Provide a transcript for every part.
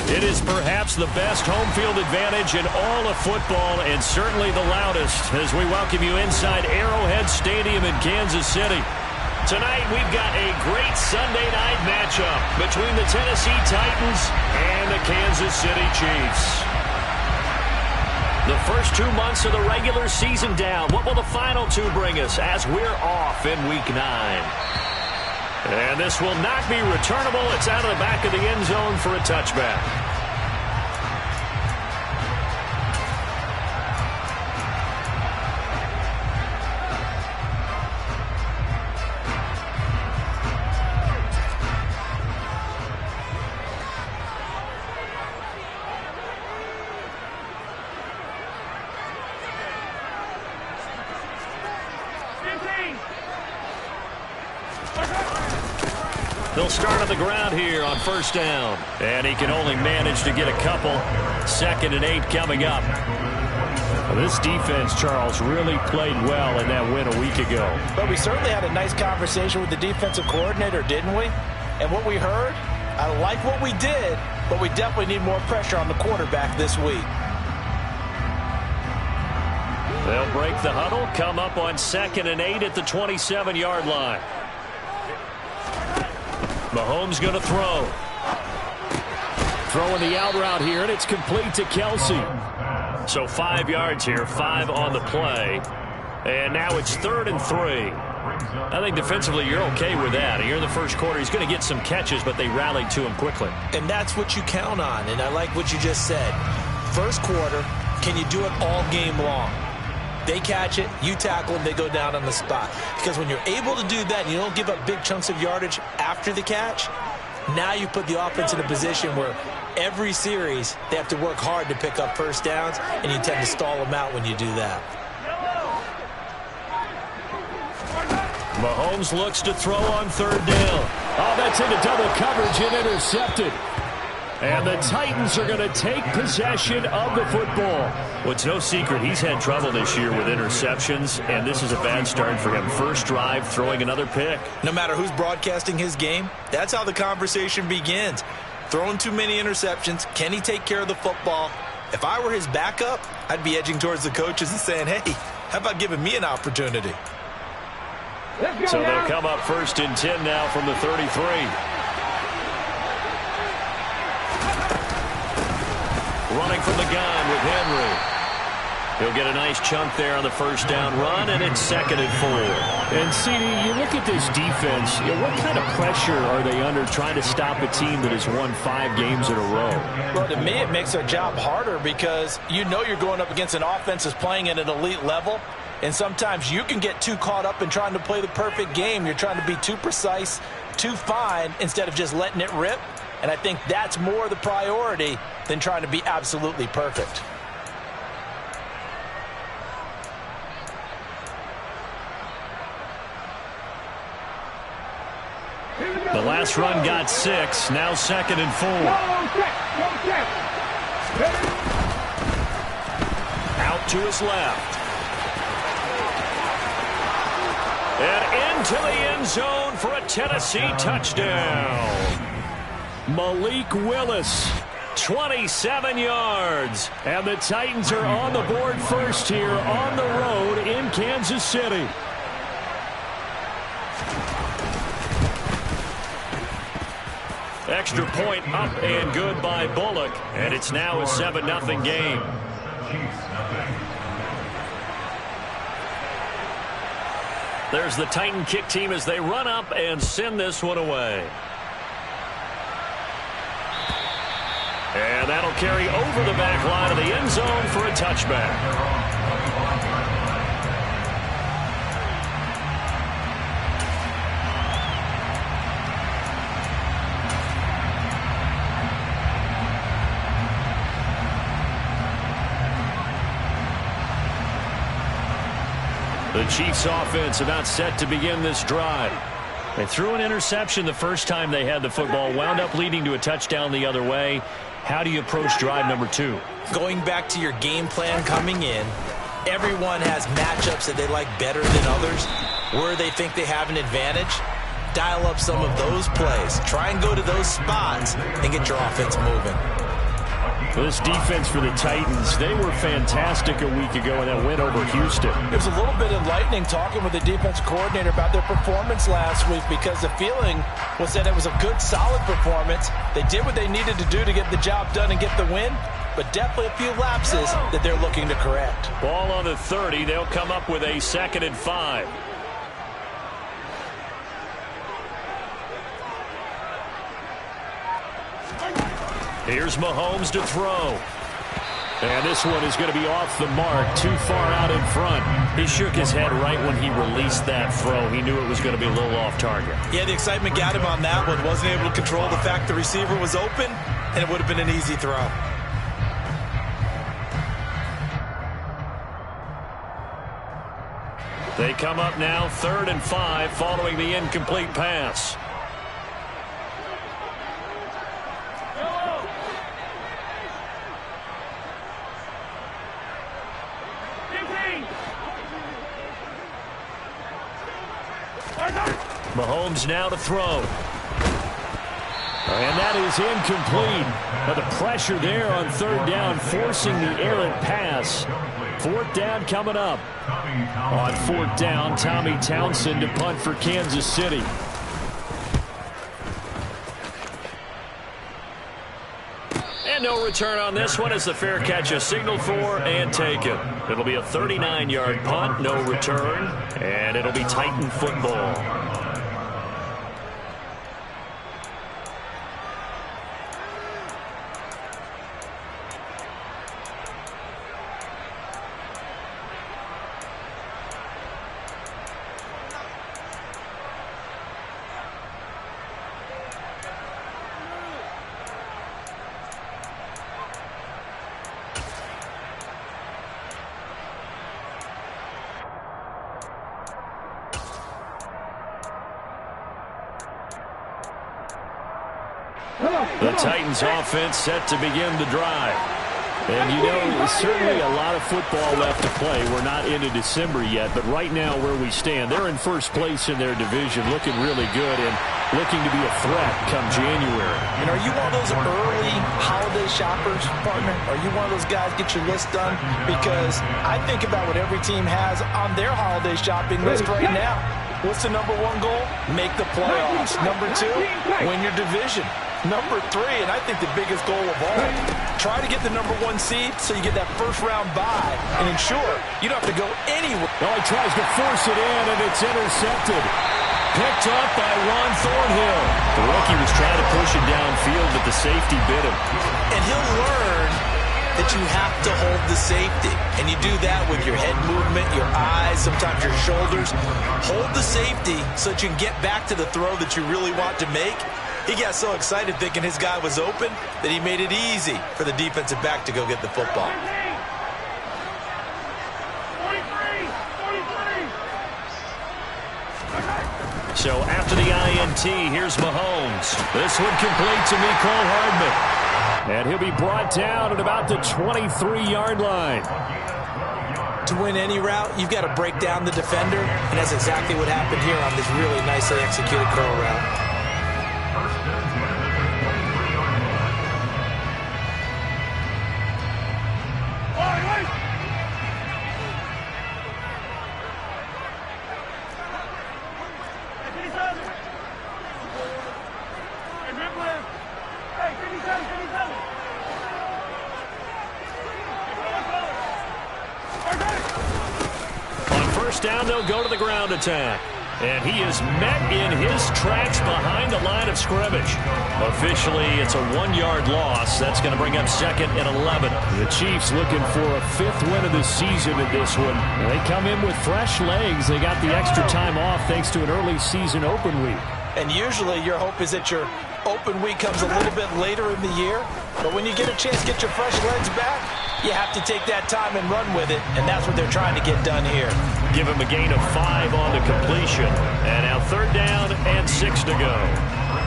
It is perhaps the best home field advantage in all of football and certainly the loudest as we welcome you inside Arrowhead Stadium in Kansas City. Tonight we've got a great Sunday night matchup between the Tennessee Titans and the Kansas City Chiefs. The first 2 months of the regular season down. What will the final two bring us as we're off in Week 9? And this will not be returnable. It's out of the back of the end zone for a touchback. They'll start on the ground here on first down. And he can only manage to get a couple. 2nd and 8 coming up. Well, this defense, Charles, really played well in that win a week ago. But we certainly had a nice conversation with the defensive coordinator, didn't we? And what we heard, I like what we did, but we definitely need more pressure on the quarterback this week. They'll break the huddle, come up on 2nd and 8 at the 27-yard line. Mahomes going to throw. Throwing the out route here, and it's complete to Kelsey. So 5 yards here, 5 on the play. And now it's 3rd and 3. I think defensively you're okay with that. Here in the first quarter, he's going to get some catches, but they rallied to him quickly. And that's what you count on, and I like what you just said. First quarter, can you do it all game long? They catch it, you tackle them, they go down on the spot. Because when you're able to do that and you don't give up big chunks of yardage after the catch, now you put the offense in a position where every series they have to work hard to pick up first downs, and you tend to stall them out when you do that. Mahomes looks to throw on 3rd down. Oh, that's into double coverage and intercepted. And the Titans are going to take possession of the football. Well, it's no secret he's had trouble this year with interceptions, and this is a bad start for him. First drive, throwing another pick. No matter who's broadcasting his game, that's how the conversation begins. Throwing too many interceptions, can he take care of the football? If I were his backup, I'd be edging towards the coaches and saying, hey, how about giving me an opportunity? So they'll come up 1st and 10 now from the 33. Running from the gun with Henry. He'll get a nice chunk there on the first down run, and it's 2nd and 4. And, CD, you look at this defense, what kind of pressure are they under trying to stop a team that has won 5 games in a row? Well, to me, it makes their job harder because you know you're going up against an offense that's playing at an elite level, and sometimes you can get too caught up in trying to play the perfect game. You're trying to be too precise, too fine, instead of just letting it rip. And I think that's more the priority than trying to be absolutely perfect. The last run got 6. Now 2nd and 4. Out to his left. And into the end zone for a Tennessee touchdown. Malik Willis, 27 yards. And the Titans are on the board first here on the road in Kansas City. Extra point up and good by Bullock. And it's now a 7-0 game. There's the Titan kick team as they run up and send this one away. And that'll carry over the back line of the end zone for a touchback. The Chiefs offense about set to begin this drive. They threw an interception the first time they had the football, wound up leading to a touchdown the other way. How do you approach drive number 2? Going back to your game plan coming in, everyone has matchups that they like better than others, where they think they have an advantage. Dial up some of those plays. Try and go to those spots and get your offense moving. This defense for the Titans, they were fantastic a week ago in that win over Houston. It was a little bit enlightening talking with the defense coordinator about their performance last week, because the feeling was that it was a good, solid performance. They did what they needed to do to get the job done and get the win, but definitely a few lapses that they're looking to correct. Ball on the 30. They'll come up with a 2nd and 5. Here's Mahomes to throw. And this one is going to be off the mark, too far out in front. He shook his head right when he released that throw. He knew it was going to be a little off target. Yeah, the excitement got him on that one. Wasn't able to control the fact the receiver was open, and it would have been an easy throw. They come up now 3rd and 5 following the incomplete pass. Mahomes now to throw. And that is incomplete. But the pressure there on 3rd down, forcing the errant pass. 4th down coming up. On 4th down, Tommy Townsend to punt for Kansas City. And no return on this one as the fair catch is signaled for and taken. It'll be a 39-yard punt, no return, and it'll be Titan football. The Titans offense set to begin the drive. And you know, there's certainly a lot of football left to play. We're not into December yet, but right now where we stand, they're in first place in their division, looking really good and looking to be a threat come January. And are you one of those early holiday shoppers, partner? Are you one of those guys get your list done? Because I think about what every team has on their holiday shopping list right now. What's the number 1 goal? Make the playoffs. Number 2, win your division. Number 3, and I think the biggest goal of all, try to get the number 1 seed so you get that first-round bye and ensure you don't have to go anywhere. Oh, he tries to force it in, and it's intercepted. Picked up by Ron Thornhill. The rookie was trying to push it downfield, but the safety bit him. And he'll learn that you have to hold the safety. And you do that with your head movement, your eyes, sometimes your shoulders. Hold the safety so that you can get back to the throw that you really want to make. He got so excited thinking his guy was open that he made it easy for the defensive back to go get the football. So after the INT, here's Mahomes. This one complete to Mecole Hardman. And he'll be brought down at about the 23-yard line. To win any route, you've got to break down the defender, and that's exactly what happened here on this really nicely executed curl route. Down, they'll go to the ground attack. And he is met in his tracks behind the line of scrimmage. Officially, it's a 1-yard loss. That's going to bring up 2nd and 11. The Chiefs looking for a 5th win of the season in this one. And they come in with fresh legs. They got the extra time off thanks to an early season open week. And usually your hope is that your open week comes a little bit later in the year. But when you get a chance to get your fresh legs back, you have to take that time and run with it. And that's what they're trying to get done here. Give him a gain of 5 on the completion. And now 3rd down and 6 to go.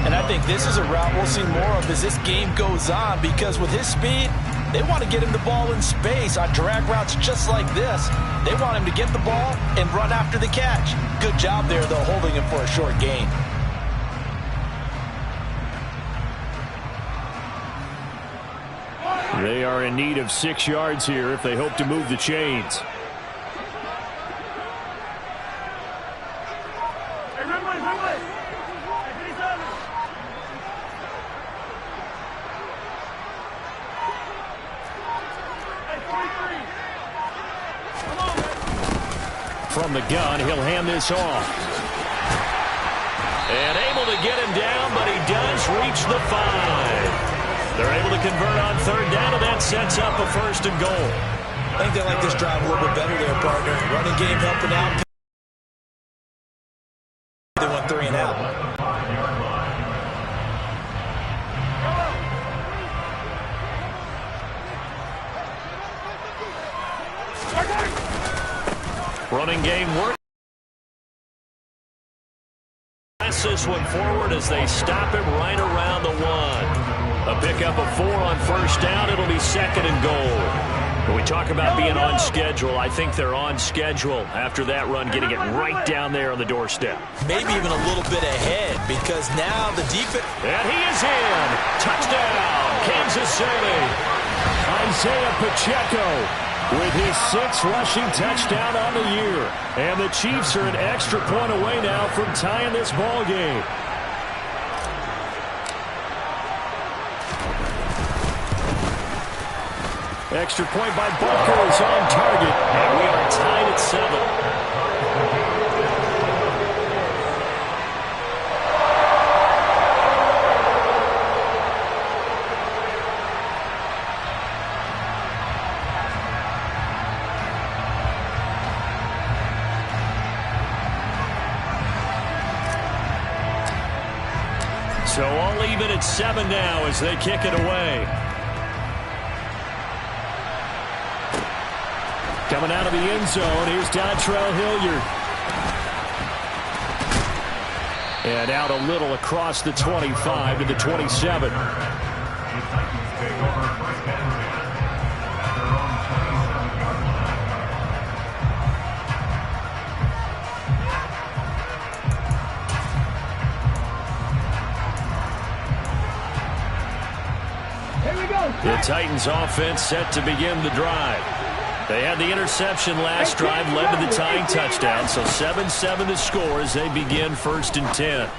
And I think this is a route we'll see more of as this game goes on, because with his speed, they want to get him the ball in space on drag routes just like this. They want him to get the ball and run after the catch. Good job there, though, holding him for a short gain. They are in need of 6 yards here if they hope to move the chains. From the gun, he'll hand this off. And able to get him down, but he does reach the 5. They're able to convert on 3rd down, and that sets up a 1st and goal. I think they like this drive a little bit better there, partner. Running game helping out. They went 3 and out. Running game work. Pass this one forward as they stop him right around the 1. A pickup of 4 on 1st down. It'll be 2nd and goal. When we talk about being on schedule, I think they're on schedule after that run, getting it right down there on the doorstep. Maybe even a little bit ahead because now the defense. And he is in. Touchdown, Kansas City. Isaiah Pacheco with his 6th rushing touchdown on the year. And the Chiefs are an extra point away now from tying this ball game. Extra point by Booker is on target. And we are tied at 7. So all even at 7 now as they kick it away. Coming out of the end zone, here's Dontrell Hilliard. And out a little across the 25 to the 27. The Titans offense set to begin the drive. They had the interception last drive, led to the tying touchdown, so 7-7 the score as they begin 1st and 10.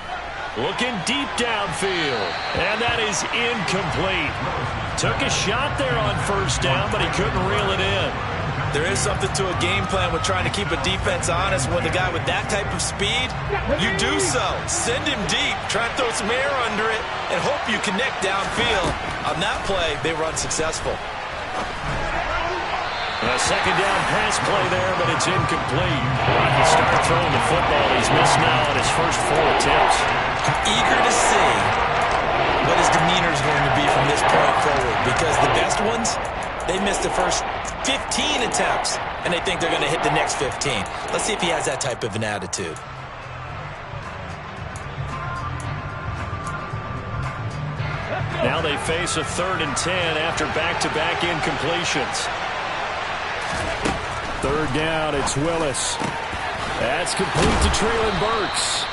Looking deep downfield, and that is incomplete. Took a shot there on 1st down, but he couldn't reel it in. There is something to a game plan with trying to keep a defense honest. When the guy with that type of speed, you do so. Send him deep, try and throw some air under it, and hope you connect downfield. On that play, they were unsuccessful. A 2nd down pass play there, but it's incomplete. Rocky started throwing the football. He's missed now on his first 4 attempts. I'm eager to see what his demeanor is going to be from this point forward, because the best ones, they missed the first 15 attempts, and they think they're going to hit the next 15. Let's see if he has that type of an attitude. Now they face a 3rd and 10 after back-to-back incompletions. 3rd down, it's Willis. That's complete to Treylon Burks.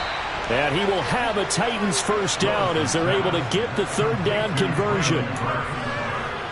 And he will have a Titans 1st down as they're able to get the 3rd down conversion.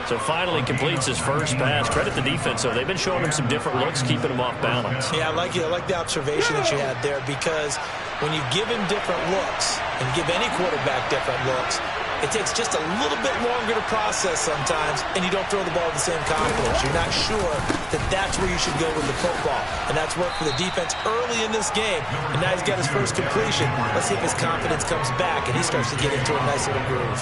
So finally completes his first pass. Credit the defense, though. They've been showing him some different looks, keeping him off balance. Yeah, I like the observation that you had there, because when you give him different looks and give any quarterback different looks, it takes just a little bit longer to process sometimes, and you don't throw the ball with the same confidence. You're not sure that that's where you should go with the football, and that's worked for the defense early in this game, and now he's got his first completion. Let's see if his confidence comes back, and he starts to get into a nice little groove.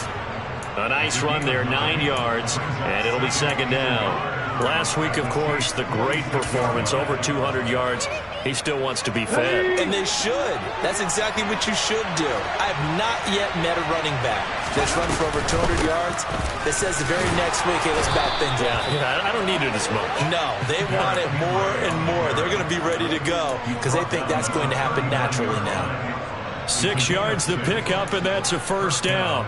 A nice run there, 9 yards, and it'll be 2nd down. Last week, of course, the great performance, over 200 yards. He still wants to be fed. And they should. That's exactly what you should do. I have not yet met a running back that's run for over 200 yards that says the very next week, hey, let's back things up. Yeah, I don't need it as much. No, they want it more and more. They're going to be ready to go because they think that's going to happen naturally now. 6 yards the pickup, and that's a 1st down.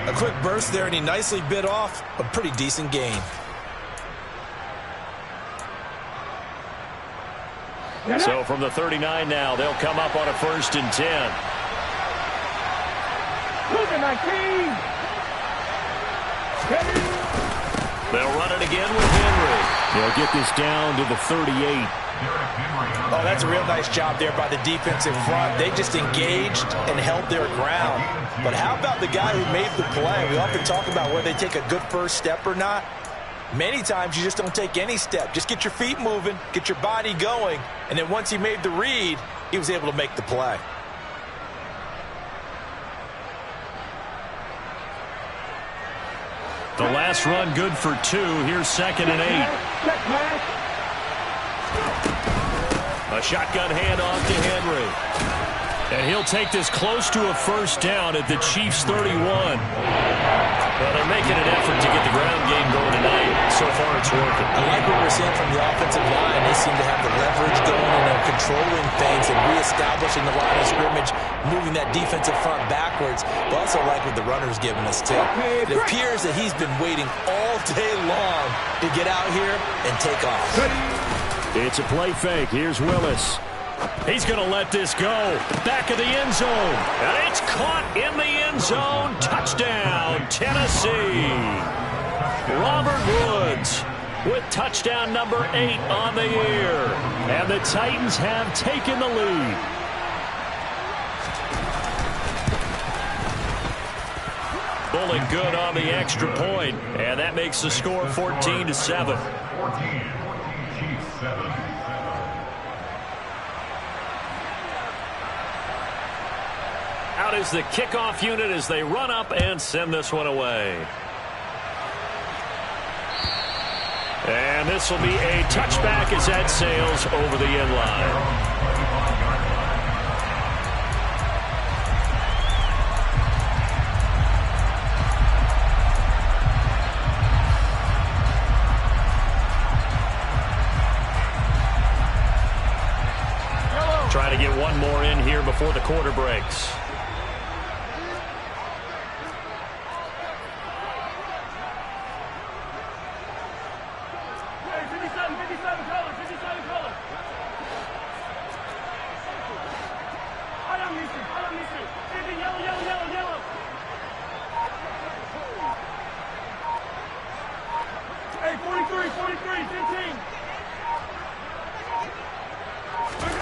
A quick burst there, and he nicely bit off a pretty decent gain. So from the 39 now, they'll come up on a 1st and 10. They'll run it again with Henry. They'll get this down to the 38. Oh, that's a real nice job there by the defensive front. They just engaged and held their ground. But how about the guy who made the play? We often talk about whether they take a good first step or not. Many times you just don't take any step. Just get your feet moving, get your body going, and then once he made the read, he was able to make the play. The last run good for 2. Here's 2nd and 8. A shotgun handoff to Henry. And he'll take this close to a first down at the Chiefs' 31. Well, they're making an effort to get the ground game going tonight. So far, it's working. I like what we're seeing from the offensive line. They seem to have the leverage going and they're controlling things and reestablishing the line of scrimmage, moving that defensive front backwards. But also like what the runner's giving us, too. It appears that he's been waiting all day long to get out here and take off. It's a play fake. Here's Willis. He's going to let this go. Back of the end zone. And it's caught in the end zone. Touchdown, Tennessee. Robert Woods with touchdown number 8 on the year. And the Titans have taken the lead. Bowling good on the extra point. And that makes the score 14-7. 14, Chiefs 7. Out is the kickoff unit as they run up and send this one away. And this will be a touchback as that sails over the end line. Try to get one more in here before the quarter breaks.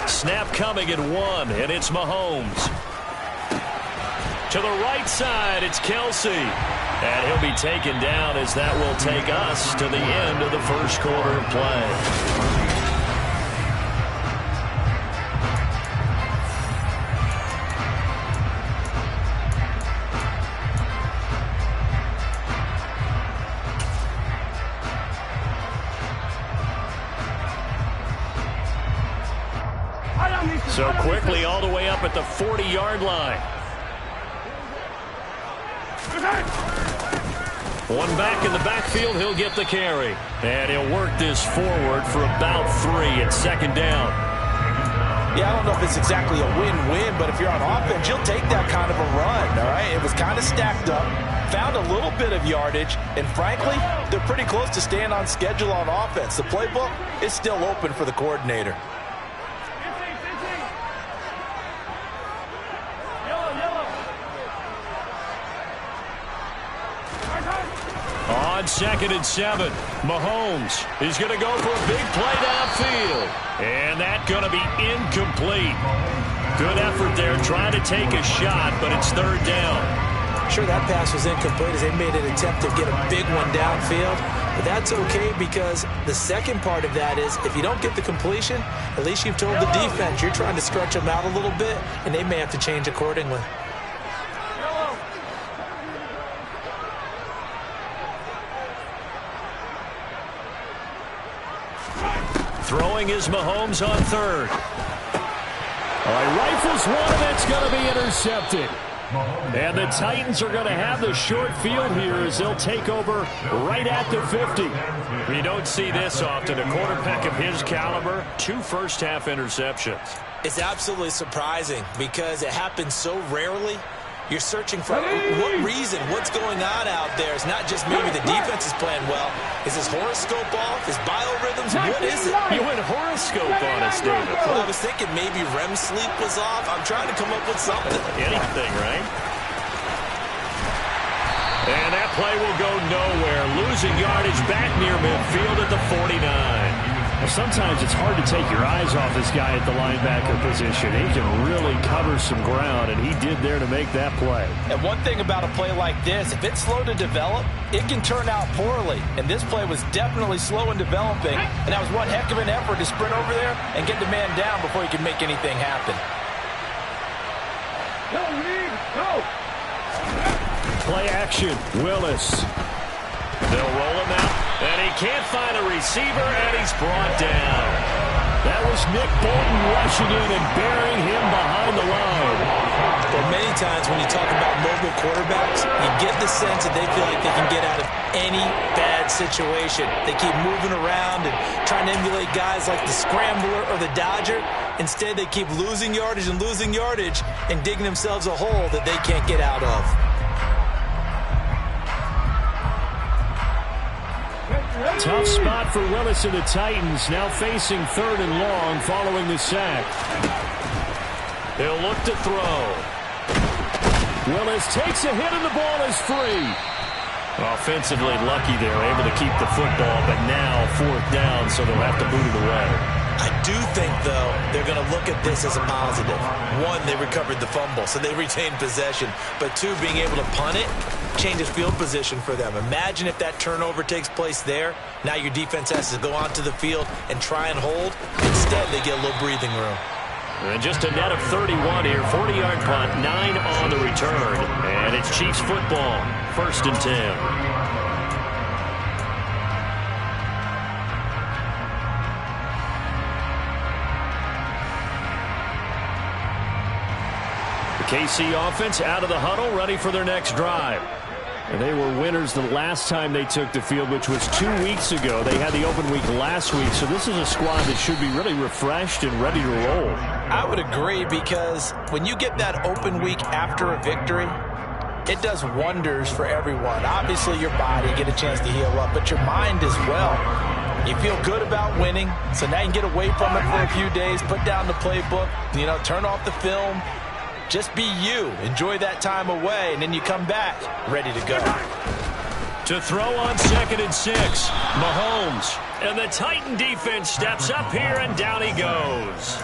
Snap coming at 1, and it's Mahomes. To the right side, it's Kelsey. And he'll be taken down as that will take us to the end of the first quarter of play. So quickly all the way up at the 40-yard line. One back in the backfield, he'll get the carry. And he'll work this forward for about 3 at 2nd down. Yeah, I don't know if it's exactly a win-win, but if you're on offense, you'll take that kind of a run, all right? It was kind of stacked up, found a little bit of yardage, and frankly, they're pretty close to staying on schedule on offense. The playbook is still open for the coordinator. On 2nd and 7, Mahomes is going to go for a big play downfield. And that's going to be incomplete. Good effort there trying to take a shot, but it's 3rd down. Sure, that pass was incomplete as they made an attempt to get a big one downfield. But that's okay because the second part of that is if you don't get the completion, at least you've told the defense you're trying to stretch them out a little bit, and they may have to change accordingly. Throwing is Mahomes on 3rd. Rifles one, and it's going to be intercepted. And the Titans are going to have the short field here as they'll take over right at the 50. We don't see this often. A quarterback of his caliber, 2 first-half interceptions. It's absolutely surprising because it happens so rarely. You're searching for what reason, what's going on out there. It's not just maybe the defense is playing well. Is his horoscope off? His biorhythms? What is it? You went horoscope on us, David. Well, I was thinking maybe REM sleep was off. I'm trying to come up with something. Anything, right? And that play will go nowhere. Lose losing yardage back near midfield at the 49. Well, sometimes it's hard to take your eyes off this guy at the linebacker position. He can really cover some ground, and he did there to make that play. And one thing about a play like this, if it's slow to develop, it can turn out poorly. And this play was definitely slow in developing, and that was one heck of an effort to sprint over there and get the man down before he could make anything happen. Play action, Willis. They'll roll him out, and he can't find a receiver, and he's brought down. That was Nick Bolton rushing in and burying him behind the line. Well, many times when you talk about mobile quarterbacks, you get the sense that they feel like they can get out of any bad situation. They keep moving around and trying to emulate guys like the Scrambler or the Dodger. Instead, they keep losing yardage and digging themselves a hole that they can't get out of. Tough spot for Willis and the Titans, now facing 3rd and long following the sack. He'll look to throw. Willis takes a hit and the ball is free. Offensively lucky they're able to keep the football, but now 4th down, so they'll have to boot it away. I do think, though, they're going to look at this as a positive. One, they recovered the fumble, so they retained possession. But two, being able to punt it changes field position for them. Imagine if that turnover takes place there. Now your defense has to go onto the field and try and hold. Instead, they get a little breathing room. And just a net of 31 here. 40-yard punt, 9 on the return. And it's Chiefs football, 1st and 10. KC offense out of the huddle, ready for their next drive. And they were winners the last time they took the field, which was 2 weeks ago. They had the open week last week, so this is a squad that should be really refreshed and ready to roll. I would agree, because when you get that open week after a victory, it does wonders for everyone. Obviously, your body, get a chance to heal up, but your mind as well. You feel good about winning, so now you can get away from it for a few days, put down the playbook, turn off the film. Just be you. Enjoy that time away, and then you come back ready to go. To throw on 2nd and 6, Mahomes. And the Titan defense steps up here, and down he goes.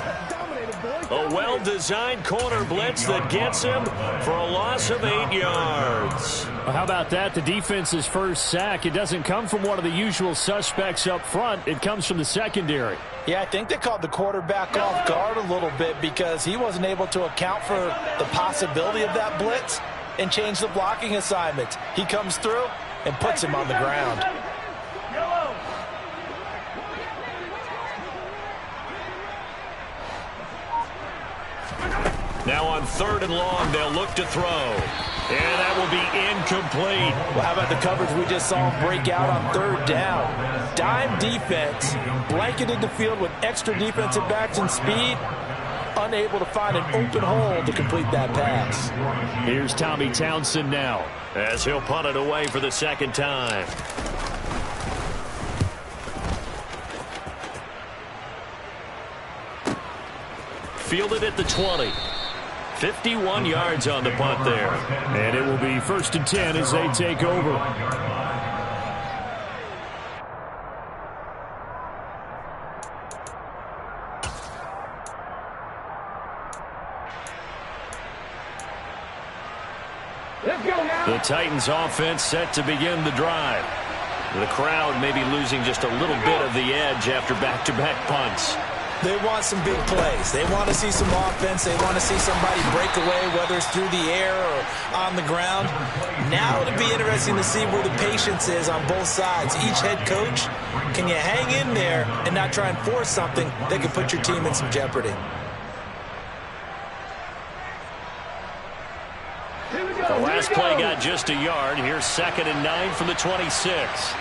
A well-designed corner blitz that gets him for a loss of 8 yards. Well, how about that? The defense's first sack. It doesn't come from one of the usual suspects up front. It comes from the secondary. Yeah, I think they caught the quarterback off guard a little bit because he wasn't able to account for the possibility of that blitz and change the blocking assignment. He comes through and puts him on the ground. Now on 3rd and long, they'll look to throw. And that will be incomplete. Well, how about the coverage we just saw him break out on 3rd down? Dime defense, blanketed the field with extra defensive backs and speed, unable to find an open hole to complete that pass. Here's Tommy Townsend now, as he'll punt it away for the 2nd time. Fielded at the 20. 51 yards on the punt there. And it will be 1st and 10 as they take over. The Titans offense set to begin the drive. The crowd may be losing just a little bit of the edge after back-to-back punts. They want some big plays. They want to see some offense. They want to see somebody break away, whether it's through the air or on the ground. Now it'll be interesting to see where the patience is on both sides. Each head coach, can you hang in there and not try and force something that could put your team in some jeopardy? The last play got just a yard. Here's 2nd and 9 from the 26.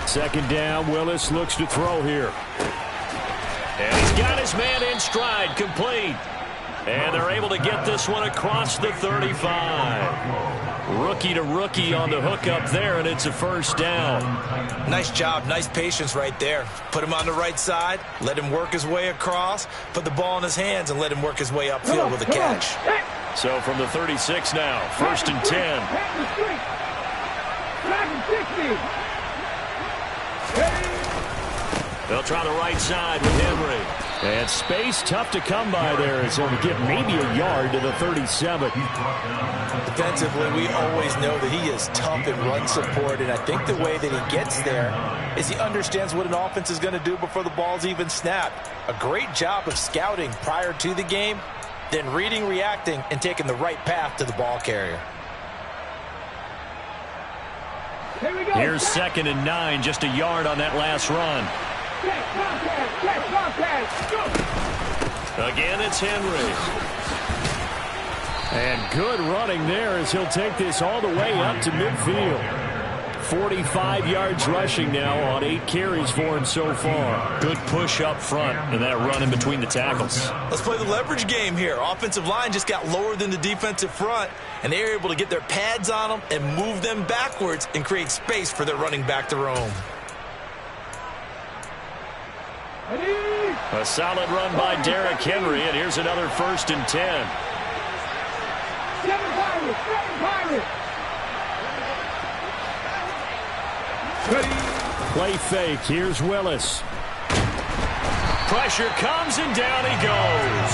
2nd down, Willis looks to throw here. And he's got his man in stride, complete. And they're able to get this one across the 35. Rookie to rookie on the hook up there, and it's a 1st down. Nice job, nice patience right there. Put him on the right side, let him work his way across, put the ball in his hands, and let him work his way upfield with a catch. So from the 36 now, 1st and 10. They'll try the right side with Henry. And space tough to come by there as he'll get maybe a yard to the 37. Defensively, we always know that he is tough in run support, and I think the way that he gets there is he understands what an offense is going to do before the ball's even snapped. A great job of scouting prior to the game, then reading, reacting, and taking the right path to the ball carrier. Here's 2nd and 9, just a yard on that last run. Again, it's Henry. And good running there as he'll take this all the way up to midfield. 45 yards rushing now on 8 carries for him so far. Good push up front and that run in between the tackles. Let's play the leverage game here. Offensive line just got lower than the defensive front, and they were able to get their pads on them and move them backwards and create space for their running back to roam. A solid run by Derrick Henry, and here's another 1st and 10. Play fake. Here's Willis. Pressure comes, and down he goes.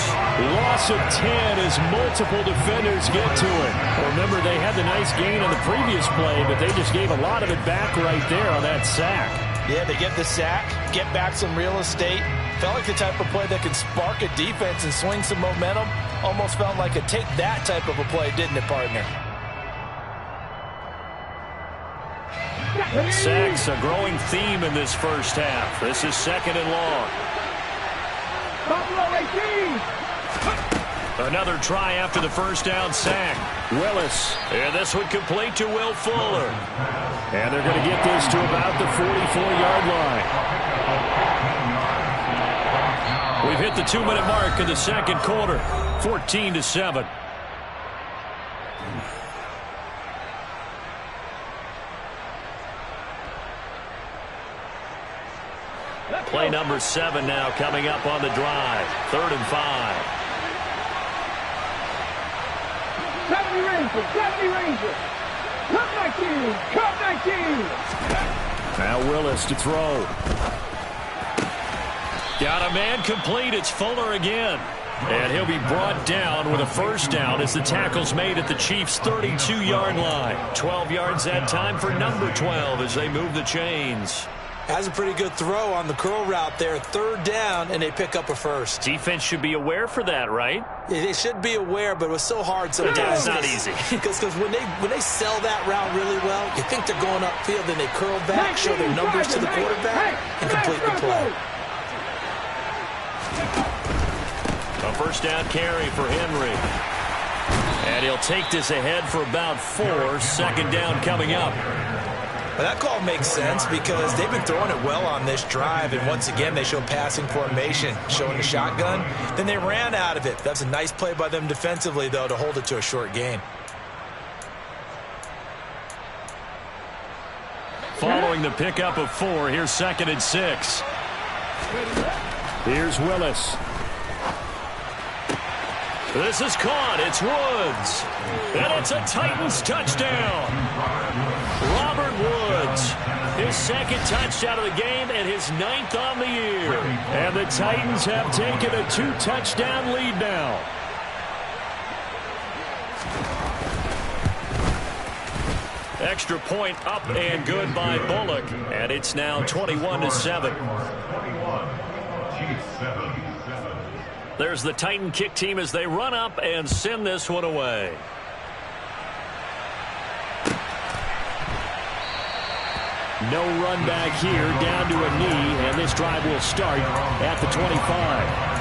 Loss of 10 as multiple defenders get to it. Remember, they had the nice gain on the previous play, but they just gave a lot of it back right there on that sack. Yeah, they get the sack, get back some real estate. Felt like the type of play that can spark a defense and swing some momentum. Almost felt like a take that type of a play, didn't it, partner? Sacks, a growing theme in this first half. This is 2nd and long. Another try after the first down sack. Willis. And this one complete to Will Fuller. And they're going to get this to about the 44-yard line. We've hit the 2-minute mark in the 2nd quarter. 14-7. Play number 7 now coming up on the drive. 3rd and 5. 70 Rangers. Cup 19. Now Willis to throw. Got a man complete. It's Fuller again. And he'll be brought down with a 1st down as the tackle's made at the Chiefs' 32-yard line. 12 yards that time for number 12 as they move the chains. Has a pretty good throw on the curl route there. 3rd down, and they pick up a 1st. Defense should be aware for that, right? They should be aware, but it was so hard sometimes. It's not easy. Because when they sell that route really well, you think they're going upfield, then they curl back, show their numbers to the quarterback, and complete the play. A 1st down carry for Henry. And he'll take this ahead for about 4. 2nd down coming up. Well, that call makes sense because they've been throwing it well on this drive, and once again they show passing formation, showing the shotgun. Then they ran out of it. That's a nice play by them defensively, though, to hold it to a short gain. Following the pickup of 4, here's 2nd and 6. Here's Willis. This is caught. It's Woods. And it's a Titans touchdown. Robert Woods, his 2nd touchdown of the game and his 9th on the year. And the Titans have taken a 2-touchdown lead now. Extra point up and good by Bullock. And it's now 21-7. Chiefs 7. There's the Titan kick team as they run up and send this one away. No run back here, down to a knee, and this drive will start at the 25.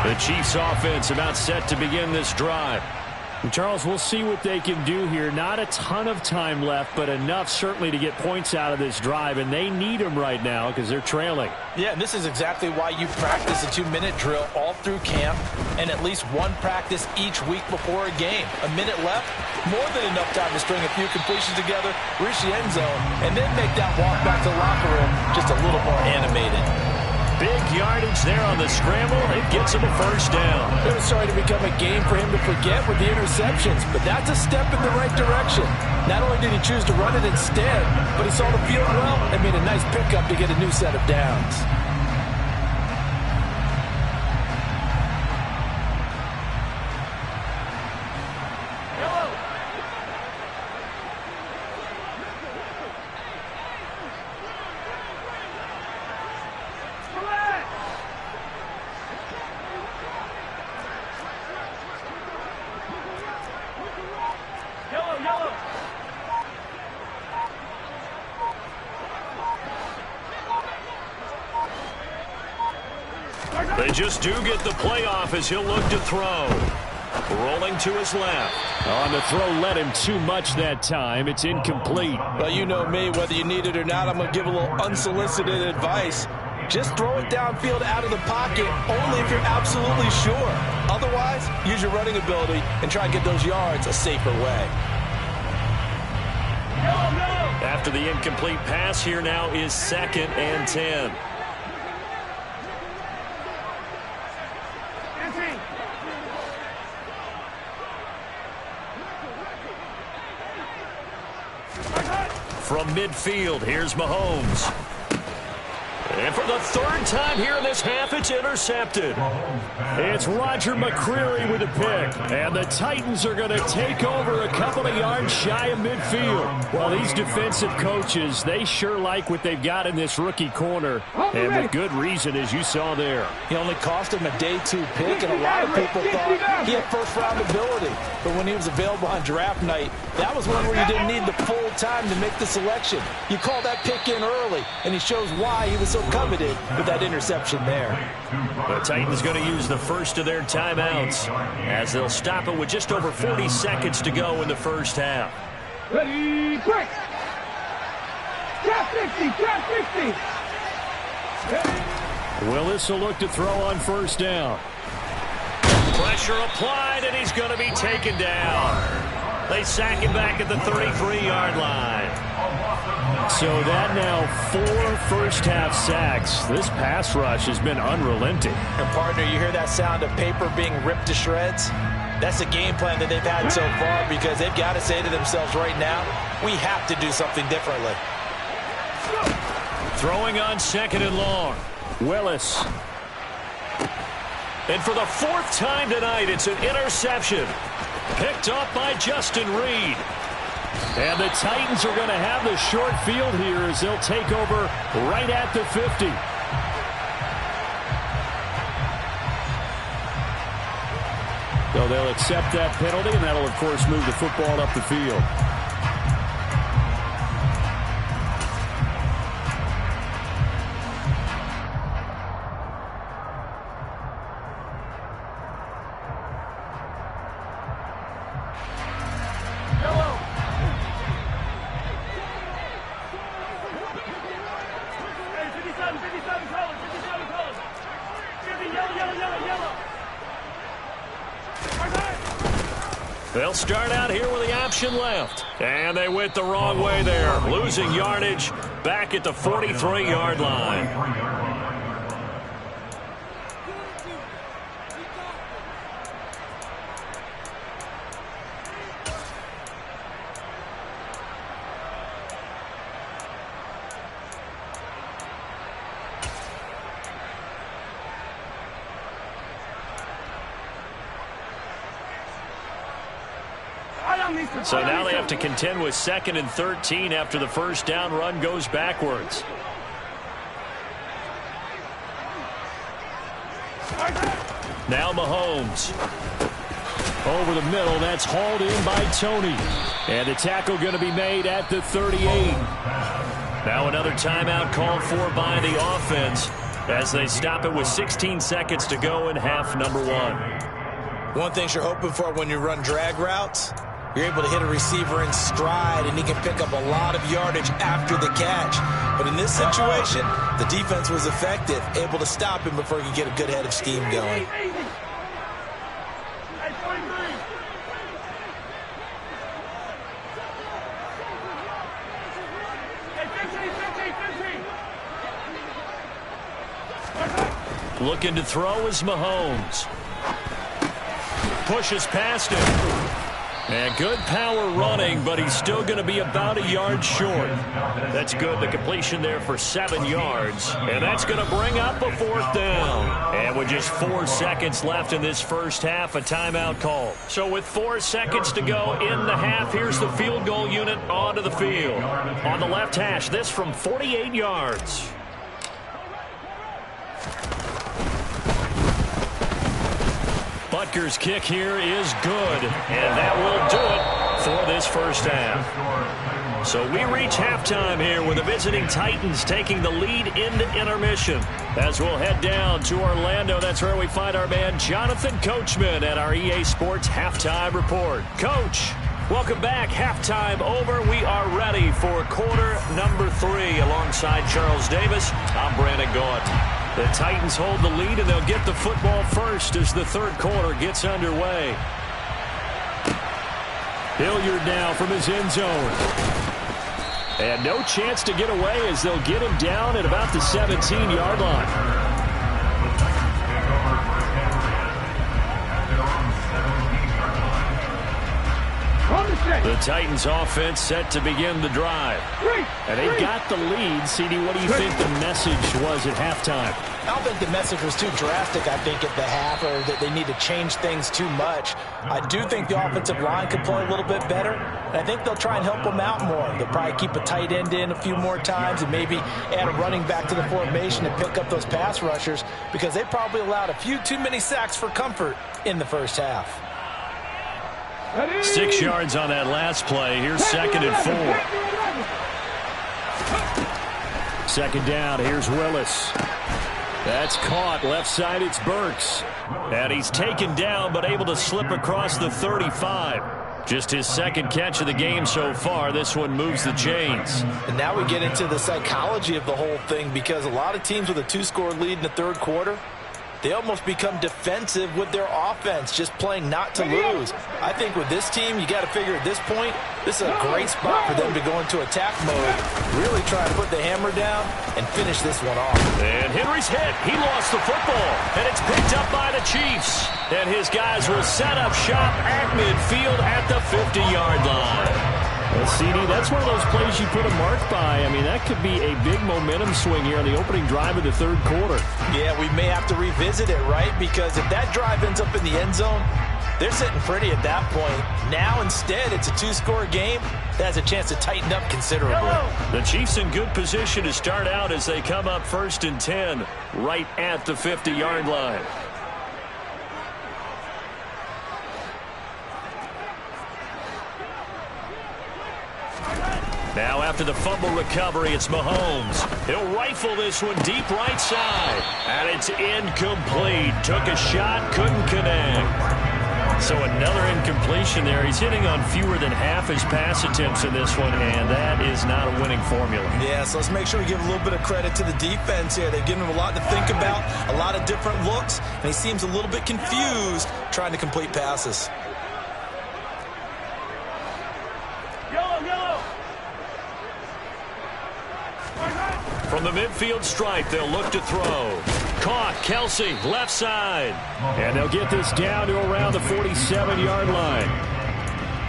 The Chiefs offense about set to begin this drive. And Charles, we'll see what they can do here. Not a ton of time left, but enough certainly to get points out of this drive, and they need them right now because they're trailing. Yeah, and this is exactly why you practice a 2-minute drill all through camp. and at least one practice each week before a game. A minute left, more than enough time to string a few completions together, reach the end zone, and then make that walk back to the locker room just a little more animated. Big yardage there on the scramble. It gets him a first down. It was starting to become a game for him to forget with the interceptions, but that's a step in the right direction. Not only did he choose to run it instead, but he saw the field well and made a nice pickup to get a new set of downs. They just do get the playoff as he'll look to throw. Rolling to his left. On the throw, led him too much that time. It's incomplete. Well, you know me, whether you need it or not, I'm going to give a little unsolicited advice. Just throw it downfield out of the pocket only if you're absolutely sure. Otherwise, use your running ability and try and get those yards a safer way. After the incomplete pass, here now is 2nd and 10. From midfield, here's Mahomes. And for the 3rd time here in this half, it's intercepted. It's Roger McCreary with a pick. And the Titans are going to take over a couple of yards shy of midfield. Well, these defensive coaches, they sure like what they've got in this rookie corner. And with good reason, as you saw there. He only cost him a day 2 pick, and a lot of people thought he had first-round ability. But when he was available on draft night, that was one where you didn't need the full time to make the selection. You call that pick in early, and he shows why he was so coveted with that interception there. The Titans going to use the first of their timeouts as they'll stop it with just over 40 seconds to go in the first half. Ready, break! Trap 50, Willis will look to throw on first down. Pressure applied, and he's going to be taken down. They sack him back at the 33-yard line. So that now 4 first-half sacks. This pass rush has been unrelenting. And, partner, you hear that sound of paper being ripped to shreds? That's the game plan that they've had so far because they've got to say to themselves right now, we have to do something differently. Throwing on 2nd and long. Willis. And for the 4th time tonight, it's an interception. Picked up by Justin Reed. And the Titans are going to have the short field here as they'll take over right at the 50. So they'll accept that penalty, and that'll, of course, move the football up the field. They'll start out here with the option left. And they went the wrong way there. Losing yardage back at the 43-yard line. So now they have to contend with 2nd and 13 after the first down run goes backwards. Now Mahomes. Over the middle, that's hauled in by Tony. And the tackle going to be made at the 38. Now another timeout called for by the offense as they stop it with 16 seconds to go in half number 1. One thing you're hoping for when you run drag routes, you're able to hit a receiver in stride, and he can pick up a lot of yardage after the catch. But in this situation, the defense was effective, able to stop him before he could get a good head of steam going. Looking to throw is Mahomes. Pushes past him. And good power running, but he's still going to be about a yard short. That's good. The completion there for 7 yards. And that's going to bring up a 4th down. And with just 4 seconds left in this first half, a timeout call. So with 4 seconds to go in the half, here's the field goal unit onto the field. On the left hash, this from 48 yards. Butker's kick here is good, and that will do it for this first half. So we reach halftime here with the visiting Titans taking the lead into intermission. As we'll head down to Orlando, that's where we find our man Jonathan Coachman at our EA Sports Halftime Report. Coach, welcome back. Halftime over. We are ready for quarter number 3 alongside Charles Davis. I'm Brandon Gaudin. The Titans hold the lead, and they'll get the football first as the third quarter gets underway. Hilliard now from his end zone. And no chance to get away as they'll get him down at about the 17-yard line. The Titans offense set to begin the drive. And they've got the lead. CD, what do you think the message was at halftime? I don't think the message was too drastic, I think, at the half, or that they need to change things too much. I do think the offensive line could play a little bit better, and I think they'll try and help them out more. They'll probably keep a tight end in a few more times and maybe add a running back to the formation and pick up those pass rushers, because they probably allowed a few too many sacks for comfort in the first half. 6 yards on that last play. Here's 2nd and 4. Second down. Here's Willis. That's caught. Left side, it's Burks. And he's taken down, but able to slip across the 35. Just his 2nd catch of the game so far. This one moves the chains. And now we get into the psychology of the whole thing, because a lot of teams with a 2-score lead in the third quarter, they almost become defensive with their offense, just playing not to lose. I think with this team, you got to figure at this point, this is a great spot for them to go into attack mode, really try to put the hammer down and finish this one off. And Henry's hit. He lost the football, and it's picked up by the Chiefs. And his guys will set up shop at midfield at the 50-yard line. Well, CD, that's one of those plays you put a mark by. I mean, that could be a big momentum swing here on the opening drive of the third quarter. Yeah, we may have to revisit it, right? Because if that drive ends up in the end zone, they're sitting pretty at that point. Now, instead, it's a 2-score game. That has a chance to tighten up considerably. The Chiefs in good position to start out as they come up 1st and 10 right at the 50-yard line. Now after the fumble recovery, it's Mahomes. He'll rifle this one deep right side. And it's incomplete. Took a shot, couldn't connect. So another incompletion there. He's hitting on fewer than half his pass attempts in this one, and that is not a winning formula. Yeah, so let's make sure we give a little bit of credit to the defense here. They've given him a lot to think about, a lot of different looks, and he seems a little bit confused trying to complete passes. From the midfield stripe, they'll look to throw. Caught, Kelsey, left side. And they'll get this down to around the 47-yard line.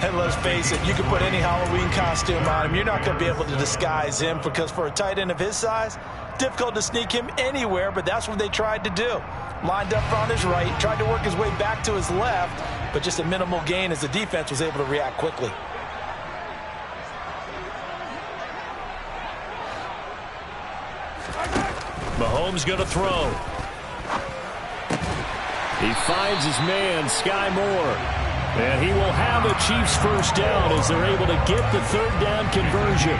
And let's face it, you can put any Halloween costume on him. You're not going to be able to disguise him, because for a tight end of his size, difficult to sneak him anywhere, but that's what they tried to do. Lined up on his right, tried to work his way back to his left, but just a minimal gain as the defense was able to react quickly. Mahomes going to throw. He finds his man, Sky Moore. And he will have a Chiefs first down as they're able to get the third down conversion.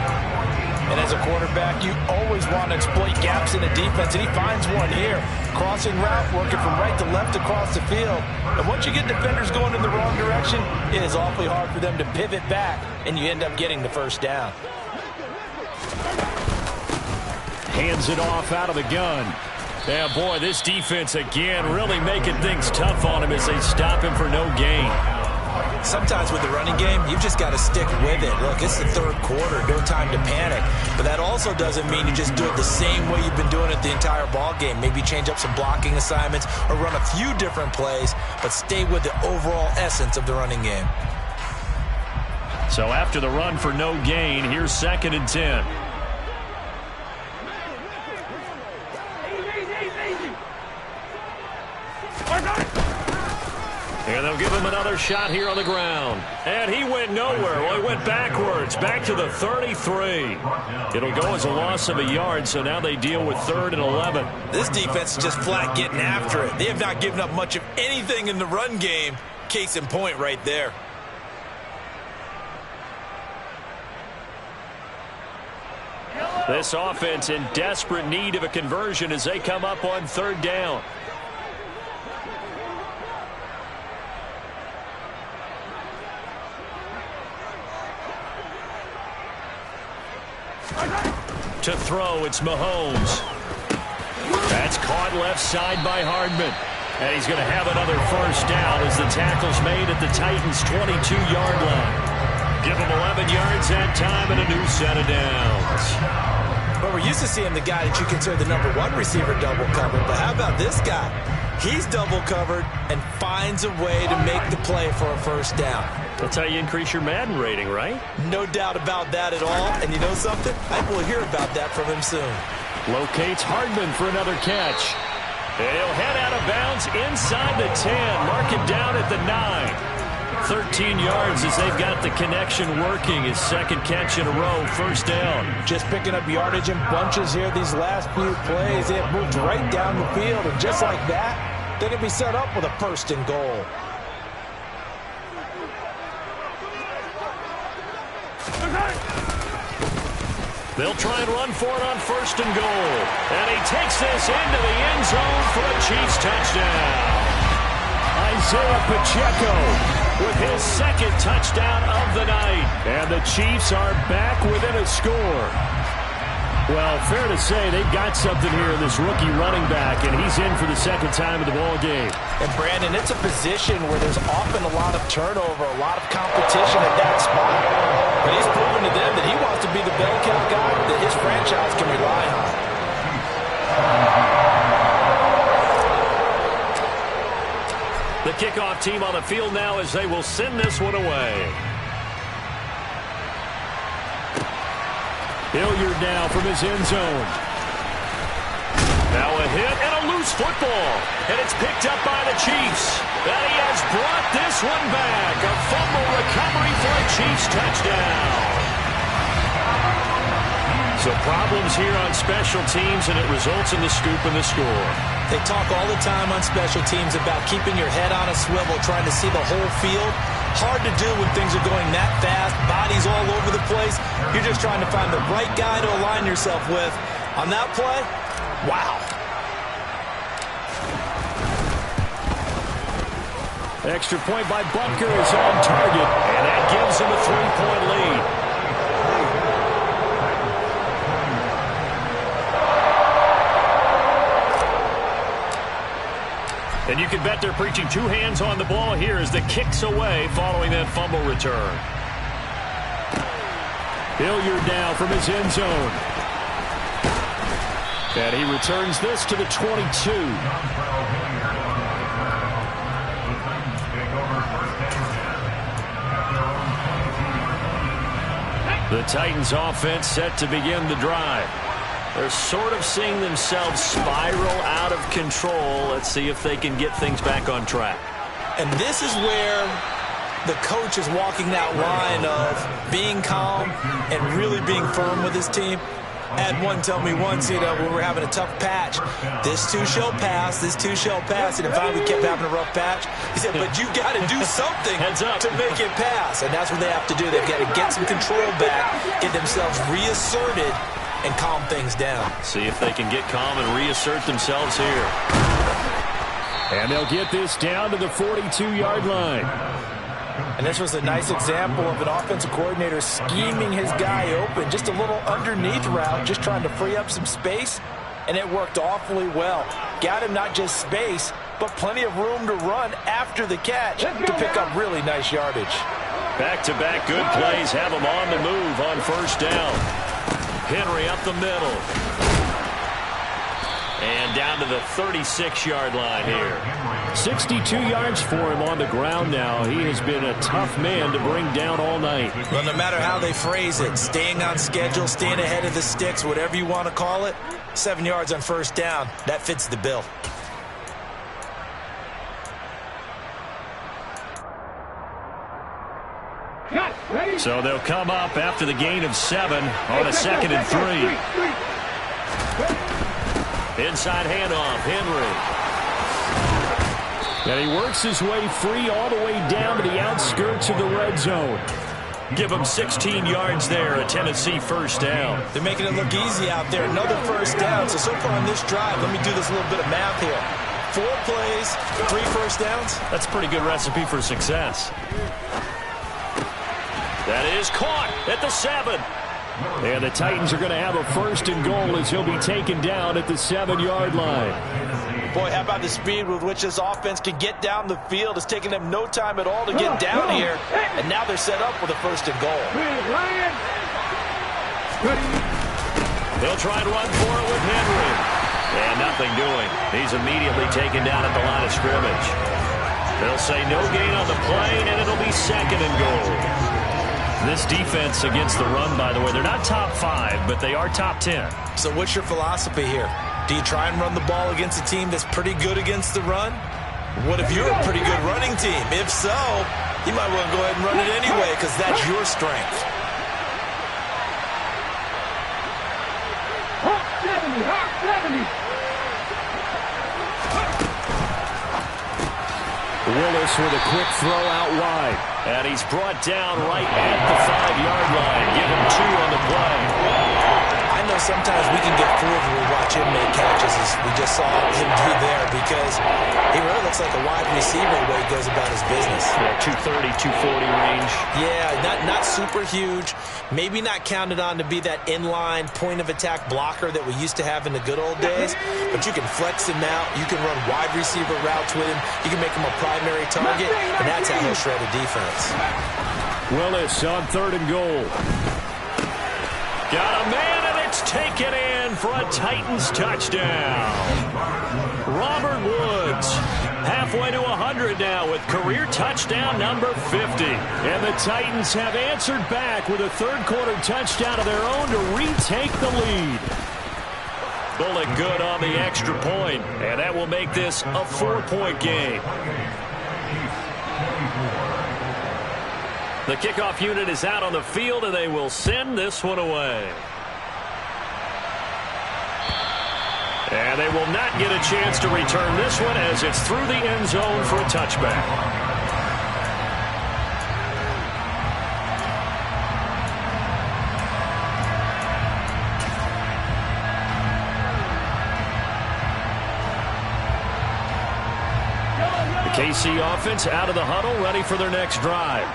And as a quarterback, you always want to exploit gaps in the defense, and he finds one here. Crossing route, working from right to left across the field. And once you get defenders going in the wrong direction, it is awfully hard for them to pivot back, and you end up getting the first down. Hands it off out of the gun. Yeah, boy, this defense again really making things tough on him as they stop him for no gain. Sometimes with the running game, you've just got to stick with it. Look, it's the third quarter, no time to panic. But that also doesn't mean you just do it the same way you've been doing it the entire ball game. Maybe change up some blocking assignments or run a few different plays, but stay with the overall essence of the running game. So after the run for no gain, here's 2nd and 10. And they'll give him another shot here on the ground. And he went nowhere. Well, he went backwards, back to the 33. It'll go as a loss of a yard, so now they deal with 3rd and 11. This defense is just flat getting after it. They have not given up much of anything in the run game. Case in point right there. This offense in desperate need of a conversion as they come up on 3rd down. To throw, it's Mahomes. That's caught left side by Hardman. And he's going to have another first down as the tackle's made at the Titans' 22-yard line. Give him 11 yards that time and a new set of downs. But we're used to seeing the guy that you consider the #1 receiver double covered. But how about this guy? He's double covered and finds a way to make the play for a first down. That's how you increase your Madden rating, right? No doubt about that at all. And you know something? I will hear about that from him soon. Locates Hardman for another catch. And he'll head out of bounds inside the 10. Mark him down at the 9. 13 yards as they've got the connection working. His 2nd catch in a row, first down. Just picking up yardage in bunches here these last few plays. They have moved right down the field. And just like that, they're going to be set up with a 1st and goal. They'll try and run for it on 1st and goal. And he takes this into the end zone for a Chiefs touchdown. Isaiah Pacheco with his 2nd touchdown of the night. And the Chiefs are back within a score. Well, fair to say they've got something here in this rookie running back, and he's in for the 2nd time of the ball game. And, Brandon, it's a position where there's often a lot of turnover, a lot of competition at that spot. But he's proven to them that he wants to be the bell cow guy that his franchise can rely on. The kickoff team on the field now as they will send this one away. Hilliard now from his end zone. Now a hit and a loose football. And it's picked up by the Chiefs. And he has brought this one back. A fumble recovery for a Chiefs touchdown. So problems here on special teams, and it results in the scoop and the score. They talk all the time on special teams about keeping your head on a swivel, trying to see the whole field. Hard to do when things are going that fast, bodies all over the place. You're just trying to find the right guy to align yourself with. On that play, wow. Extra point by Butker is on target, and that gives him a 3-point lead. And you can bet they're preaching 2 hands on the ball here as the kick's away following that fumble return. Hilliard now from his end zone. And he returns this to the 22. The Titans offense set to begin the drive. They're sort of seeing themselves spiral out of control. Let's see if they can get things back on track. And this is where the coach is walking that line of being calm and really being firm with his team. I had one tell me once, when we're having a tough patch, this too shall pass, this too shall pass. And finally we kept having a rough patch. He said, but you got to do something to make it pass. And that's what they have to do. They've got to get some control back, get themselves reasserted, and calm things down. See if they can get calm and reassert themselves here. And they'll get this down to the 42-yard line. And this was a nice example of an offensive coordinator scheming his guy open. Just a little underneath route, just trying to free up some space, and it worked awfully well. Got him not just space, but plenty of room to run after the catch to pick up really nice yardage. Back-to-back good plays have him on the move on first down. Henry up the middle. And down to the 36-yard line here. 62 yards for him on the ground now. He has been a tough man to bring down all night. Well, no matter how they phrase it, staying on schedule, staying ahead of the sticks, whatever you want to call it, 7 yards on first down, that fits the bill. So they'll come up after the gain of 7 on a 2nd and 3. Inside handoff, Henry. And he works his way free all the way down to the outskirts of the red zone. Give him 16 yards there, a Tennessee first down. They're making it look easy out there. Another first down. So far on this drive, let me do this little bit of math here. 4 plays, 3 first downs. That's a pretty good recipe for success. That is caught at the 7. And the Titans are going to have a 1st and goal as he'll be taken down at the 7-yard line. Boy, how about the speed with which this offense can get down the field? It's taken them no time at all to get down here. And now they're set up with a 1st and goal. They'll try and run for it with Henry. And nothing doing. He's immediately taken down at the line of scrimmage. They'll say no gain on the play, and it'll be 2nd and goal. This defense against the run, by the way, they're not top 5, but they are top 10. So what's your philosophy here? Do you try and run the ball against a team that's pretty good against the run? What if you're a pretty good running team? If so, you might want to go ahead and run it anyway because that's your strength. Hawk 70, Hawk 70. Willis with a quick throw out wide. And he's brought down right at the 5-yard line. Give him 2 on the play. I know sometimes we can get fooled when we watch him make catches, as we just saw him do there, because he really looks like a wide receiver the way he goes about his business. Yeah, 230, 240 range. Yeah, not super huge. Maybe not counted on to be that inline point-of-attack blocker that we used to have in the good old days, but you can flex him out. You can run wide receiver routes with him. You can make him a primary target, and that's how he'll shred a defense. Willis on 3rd and goal. Got a man, and it's taken in for a Titans touchdown. Robert Woods, halfway to 100 now with career touchdown number 50. And the Titans have answered back with a 3rd-quarter touchdown of their own to retake the lead. Bullock good on the extra point, and that will make this a 4-point game. The kickoff unit is out on the field, and they will send this one away. And they will not get a chance to return this one as it's through the end zone for a touchback. The KC offense out of the huddle, ready for their next drive.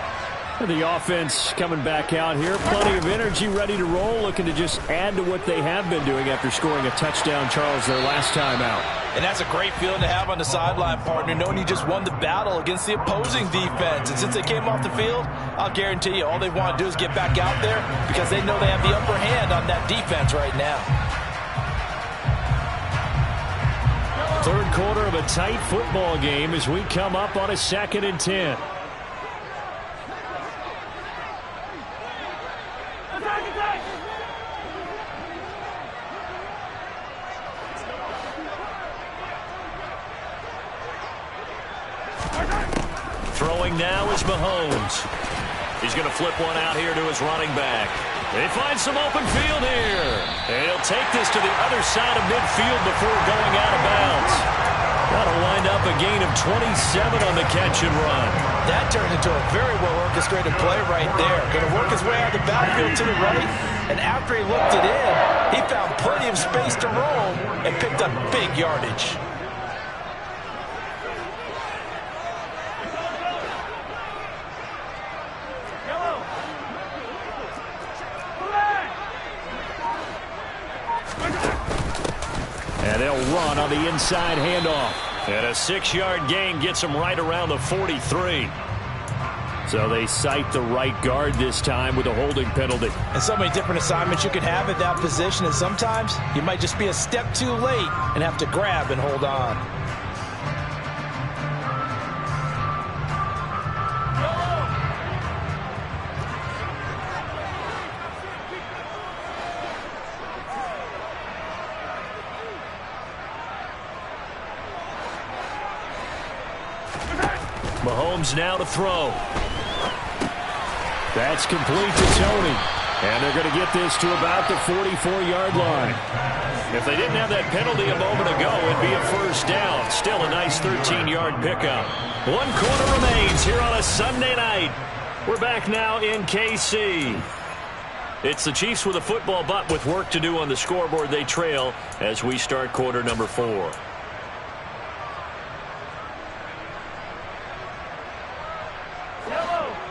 The offense coming back out here. Plenty of energy, ready to roll, looking to just add to what they have been doing after scoring a touchdown, Charles, their last time out. And that's a great feeling to have on the sideline, partner, knowing you just won the battle against the opposing defense. And since they came off the field, I'll guarantee you all they want to do is get back out there because they know they have the upper hand on that defense right now. 3rd quarter of a tight football game as we come up on a 2nd and 10. Throwing now is Mahomes. He's going to flip one out here to his running back. They find some open field here. And he'll take this to the other side of midfield before going out of bounds. That'll wind up a gain of 27 on the catch and run. That turned into a very well-orchestrated play right there. Going to work his way out of the backfield to the right. And after he looked it in, he found plenty of space to roam and picked up big yardage. And they'll run on the inside handoff. And a 6-yard gain gets him right around the 43. So they cite the right guard this time with a holding penalty. And so many different assignments you could have at that position, and sometimes you might just be a step too late and have to grab and hold on. Mahomes now to throw. That's complete to Tony. And they're going to get this to about the 44-yard line. If they didn't have that penalty a moment ago, it'd be a first down. Still a nice 13-yard pickup. 1 quarter remains here on a Sunday night. We're back now in KC. It's the Chiefs with a football, but with work to do on the scoreboard. They trail as we start quarter number 4.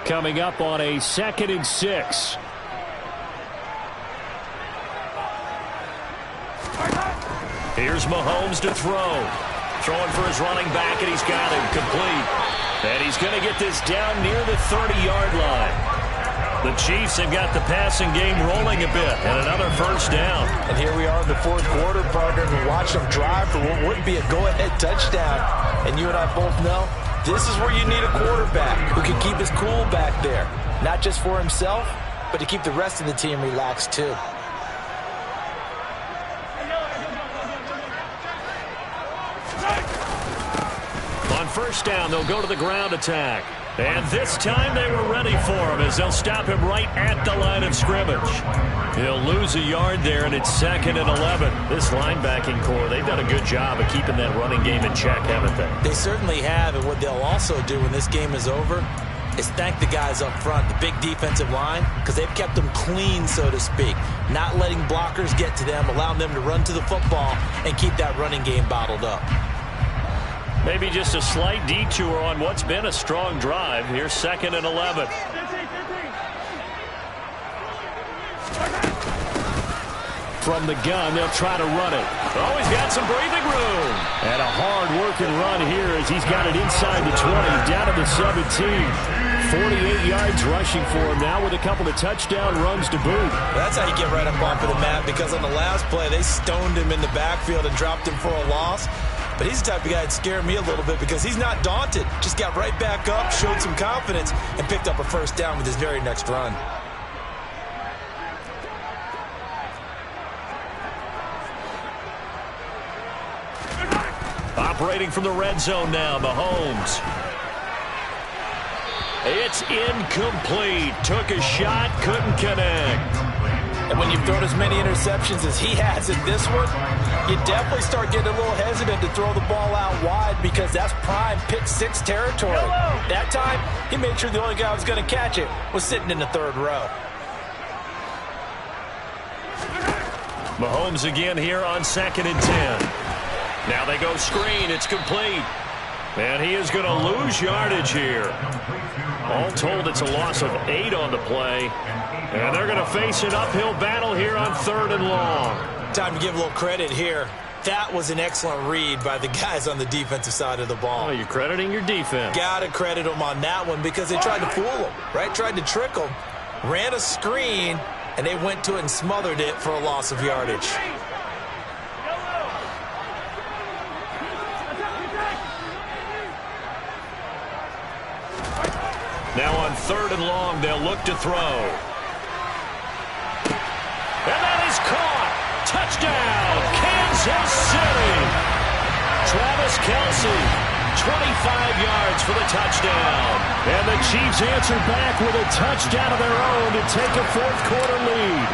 Coming up on a 2nd and 6. Here's Mahomes to throw. Throwing for his running back, and he's got him complete. And he's going to get this down near the 30-yard line. The Chiefs have got the passing game rolling a bit, and another first down. And here we are in the 4th quarter, partner, and watch them drive for what would be a go-ahead touchdown. And you and I both know this is where you need a quarterback who can keep his cool back there. Not just for himself, but to keep the rest of the team relaxed too. On first down, they'll go to the ground attack. And this time they were ready for him as they'll stop him right at the line of scrimmage. He'll lose a yard there, and it's 2nd and 11. This linebacking core, they've done a good job of keeping that running game in check, haven't they? They certainly have, and what they'll also do when this game is over is thank the guys up front, the big defensive line, because they've kept them clean, so to speak. Not letting blockers get to them, allowing them to run to the football and keep that running game bottled up. Maybe just a slight detour on what's been a strong drive. Here's 2nd and 11. From the gun, they'll try to run it. Oh, he's got some breathing room. And a hard-working run here as he's got it inside the 20, down to the 17. 48 yards rushing for him now with a couple of touchdown runs to boot. That's how you get right up off of the mat, because on the last play, they stoned him in the backfield and dropped him for a loss. But he's the type of guy that scared me a little bit because he's not daunted. Just got right back up, showed some confidence, and picked up a first down with his very next run. Operating from the red zone now, Mahomes. It's incomplete. Took a shot, couldn't connect. And when you've thrown as many interceptions as he has in this one, you definitely start getting a little hesitant to throw the ball out wide because that's prime pick 6 territory. That time, he made sure the only guy who was going to catch it was sitting in the 3rd row. Mahomes again here on 2nd and 10. Now they go screen. It's complete. And he is going to lose yardage here. All told, it's a loss of 8 on the play. And they're going to face an uphill battle here on 3rd and long. Time to give a little credit here. That was an excellent read by the guys on the defensive side of the ball. Oh, you're crediting your defense. Got to credit them on that one because they tried to fool them, right? Tried to trick them. Ran a screen, and they went to it and smothered it for a loss of yardage. Now on 3rd and long, they'll look to throw. And that is caught. Touchdown, Kansas City. Travis Kelce, 25 yards for the touchdown. And the Chiefs answer back with a touchdown of their own to take a 4th quarter lead.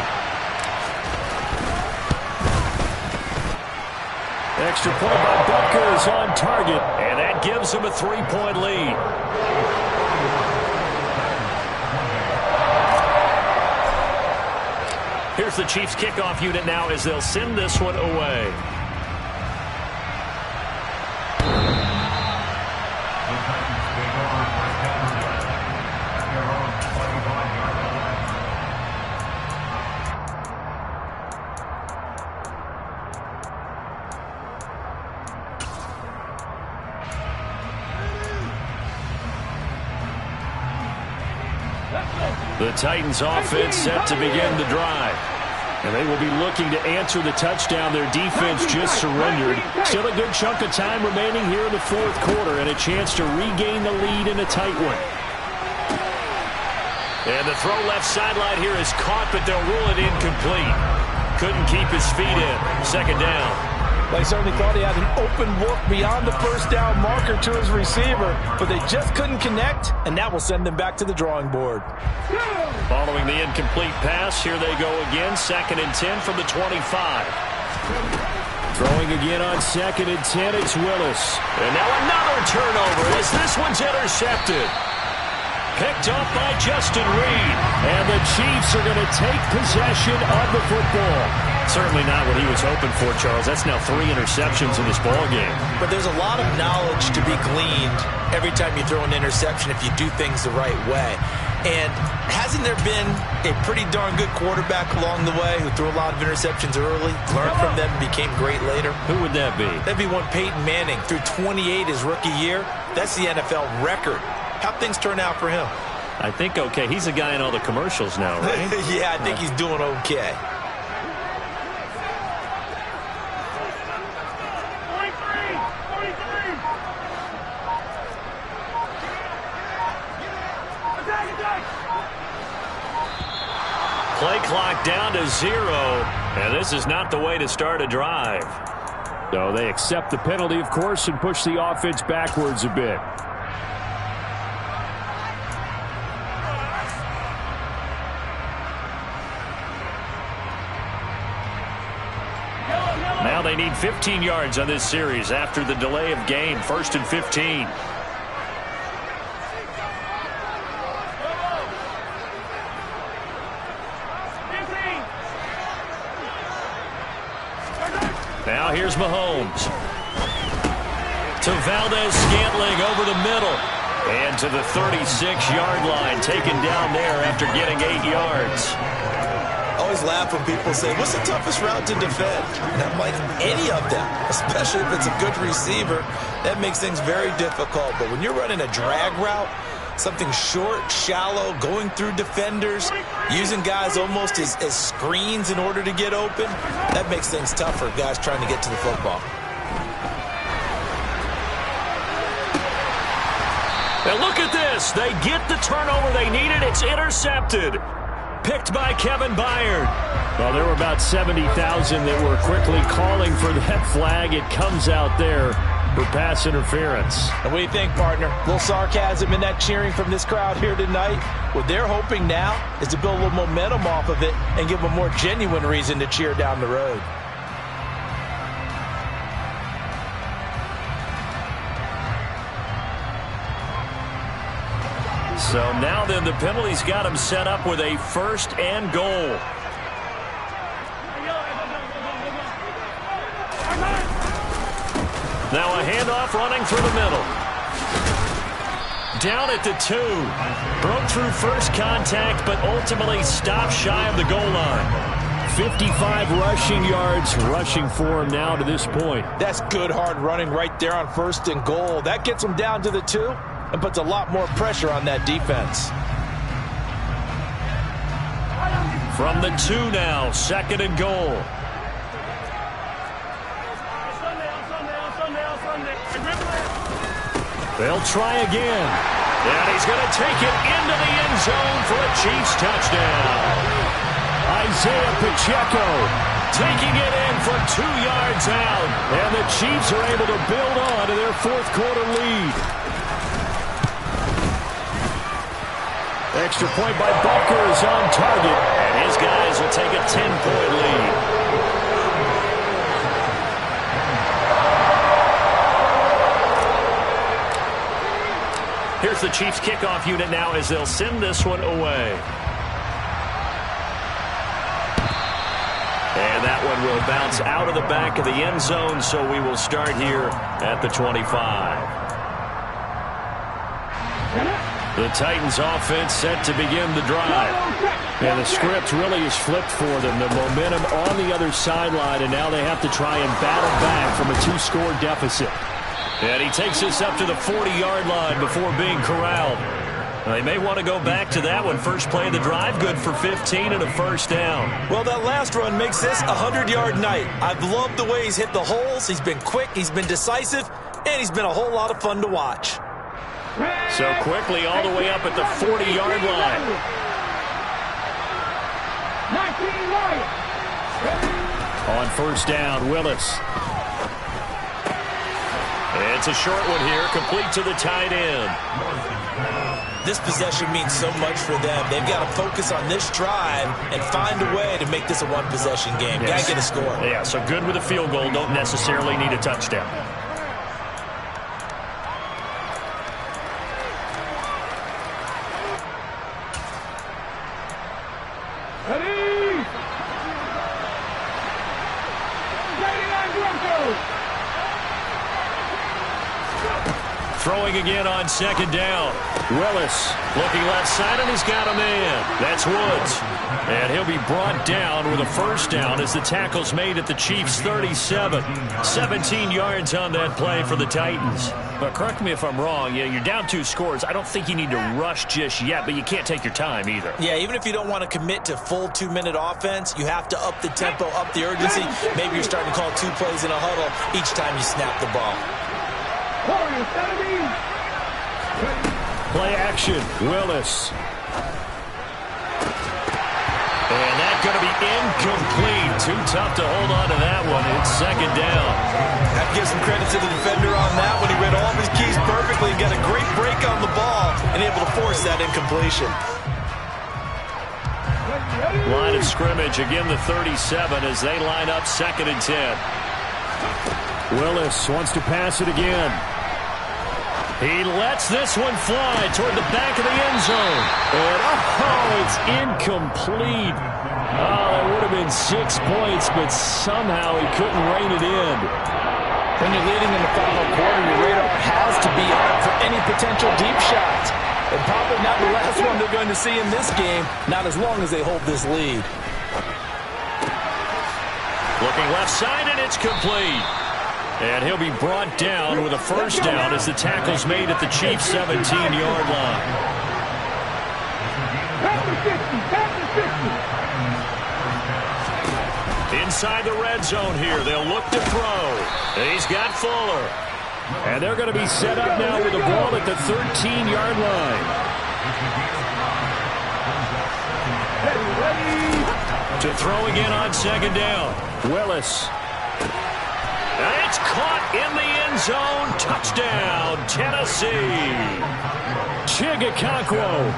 Extra point by Butker is on target. And that gives them a 3-point lead. Here's the Chiefs kickoff unit now as they'll send this one away. The Titans offense set to begin the drive. And they will be looking to answer the touchdown their defense just surrendered. Still a good chunk of time remaining here in the fourth quarter and a chance to regain the lead in a tight one. And the throw left sideline here is caught, but they'll rule it incomplete. Couldn't keep his feet in. Second down. They certainly thought he had an open look beyond the first down marker to his receiver, but they just couldn't connect, and that will send them back to the drawing board. Following the incomplete pass, here they go again. 2nd and 10 from the 25. Throwing again on 2nd and 10, it's Willis. And now another turnover as this one's intercepted. Picked up by Justin Reed. And the Chiefs are going to take possession of the football. Certainly not what he was hoping for, Charles. That's now 3 interceptions in this ballgame. But there's a lot of knowledge to be gleaned every time you throw an interception if you do things the right way. And hasn't there been a pretty darn good quarterback along the way who threw a lot of interceptions early, learned from them, and became great later? Who would that be? That'd be one Peyton Manning. Threw 28 his rookie year. That's the NFL record. How'd things turn out for him? I think okay. He's a guy in all the commercials now, right? Yeah, I think he's doing okay. Play clock down to 0, and this is not the way to start a drive. So they accept the penalty, of course, and push the offense backwards a bit. Now they need 15 yards on this series after the delay of game. 1st and 15. Now here's Mahomes. To Valdez-Scantling over the middle. And to the 36-yard line, taken down there after getting 8 yards. I always laugh when people say, what's the toughest route to defend? And I'm like, any of them, especially if it's a good receiver. That makes things very difficult. But when you're running a drag route, something short, shallow, going through defenders, using guys almost as screens in order to get open, that makes things tough for guys trying to get to the football. And look at this. They get the turnover they needed. It's intercepted. Picked by Kevin Byard. Well, there were about 70,000 that were quickly calling for that flag. It comes out there for pass interference. And what do you think, partner? A little sarcasm in that cheering from this crowd here tonight. What they're hoping now is to build a little momentum off of it and give them a more genuine reason to cheer down the road. So now then the penalty's got him set up with a 1st and goal. Now a handoff running through the middle. Down at the 2. Broke through first contact, but ultimately stopped shy of the goal line. 55 rushing yards rushing for him now to this point. That's good hard running right there on 1st and goal. That gets him down to the 2 and puts a lot more pressure on that defense. From the 2 now, 2nd and goal. They'll try again. And he's going to take it into the end zone for a Chiefs touchdown. Isaiah Pacheco taking it in for 2 yards out. And the Chiefs are able to build on to their 4th quarter lead. Extra point by Butker is on target. And his guys will take a 10-point lead. Here's the Chiefs kickoff unit now as they'll send this one away. And that one will bounce out of the back of the end zone, so we will start here at the 25. The Titans offense set to begin the drive. And the script really is flipped for them. The momentum on the other sideline, and now they have to try and battle back from a 2-score deficit. And he takes this up to the 40-yard line before being corralled. They may want to go back to that one. First play of the drive, good for 15 and a first down. Well, that last run makes this a 100-yard night. I've loved the way he's hit the holes. He's been quick, he's been decisive, and he's been a whole lot of fun to watch. So quickly all the way up at the 40-yard line. 19 Lions. On first down, Willis. It's a short one here, complete to the tight end. This possession means so much for them. They've got to focus on this drive and find a way to make this a one-possession game. Yes. Got to get a score. Yeah, so good with a field goal. Don't necessarily need a touchdown. Ready? Ready on Bronco. Throwing again on second down. Willis looking left side, and he's got a man. That's Woods. And he'll be brought down with a first down as the tackle's made at the Chiefs' 37. 17 yards on that play for the Titans. But correct me if I'm wrong. Yeah, you're down 2 scores. I don't think you need to rush just yet, but you can't take your time either. Yeah, even if you don't want to commit to full 2-minute offense, you have to up the tempo, up the urgency. Maybe you're starting to call 2 plays in a huddle each time you snap the ball. Play action, Willis. And that's going to be incomplete. Too tough to hold on to that one. It's second down. I have to give some credit to the defender on that one. He read all of his keys perfectly and got a great break on the ball and able to force that incompletion. Line of scrimmage, again the 37 as they line up 2nd and 10. Willis wants to pass it again. He lets this one fly toward the back of the end zone. And it's incomplete. That would have been 6 points, but somehow he couldn't rein it in. When you're leading in the final quarter, your radar has to be on for any potential deep shots. And probably not the last one they're going to see in this game, not as long as they hold this lead. Looking left side, and it's complete. And he'll be brought down with a first down as the tackle's made at the Chiefs' 17-yard line. Inside the red zone here, they'll look to throw. He's got Fuller. And they're going to be set up now with the ball at the 13-yard line. To throw again on second down. Willis. And it's caught in the end zone. Touchdown, Tennessee. Chigakonkwo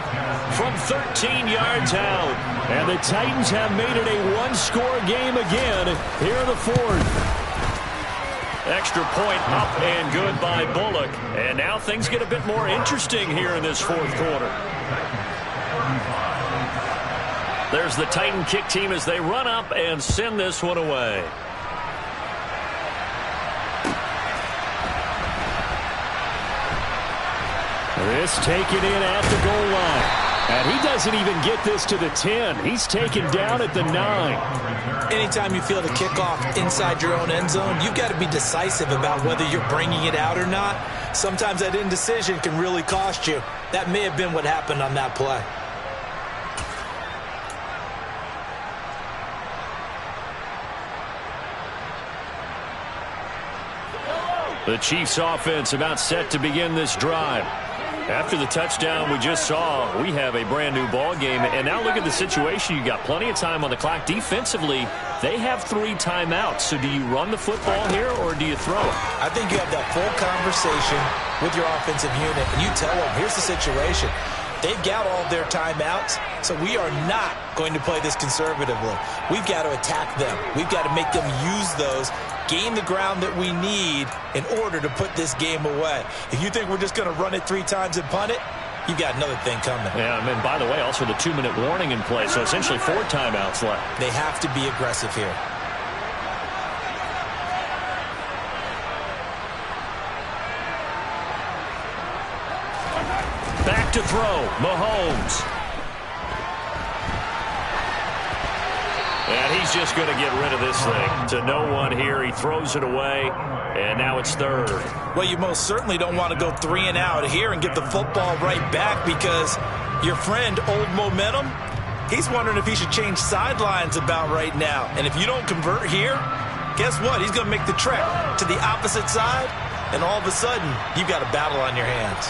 from 13 yards out. And the Titans have made it a one-score game again here in the 4th. Extra point up and good by Bullock. And now things get a bit more interesting here in this 4th quarter. There's the Titan kick team as they run up and send this one away. This taken in at the goal line. And he doesn't even get this to the 10. He's taken down at the 9. Anytime you feel the kickoff inside your own end zone, you've got to be decisive about whether you're bringing it out or not. Sometimes that indecision can really cost you. That may have been what happened on that play. The Chiefs offense about set to begin this drive. After the touchdown we just saw, we have a brand new ball game. And now look at the situation. You got plenty of time on the clock. Defensively, they have 3 timeouts. So do you run the football here or do you throw it? I think you have that full conversation with your offensive unit, and you tell them, here's the situation. They've got all their timeouts, so we are not going to play this conservatively. We've got to attack them. We've got to make them use those, gain the ground that we need in order to put this game away. If you think we're just going to run it 3 times and punt it, you've got another thing coming. Yeah, and by the way, also the 2-minute warning in play, so essentially 4 timeouts left. They have to be aggressive here. Back to throw, Mahomes. And he's He's just going to get rid of this thing. To no one here. He throws it away, and now it's third. Well, you most certainly don't want to go 3 and out here and get the football right back because your friend, Old Momentum, he's wondering if he should change sidelines about right now. And if you don't convert here, guess what? He's going to make the trek to the opposite side, and all of a sudden, you've got a battle on your hands.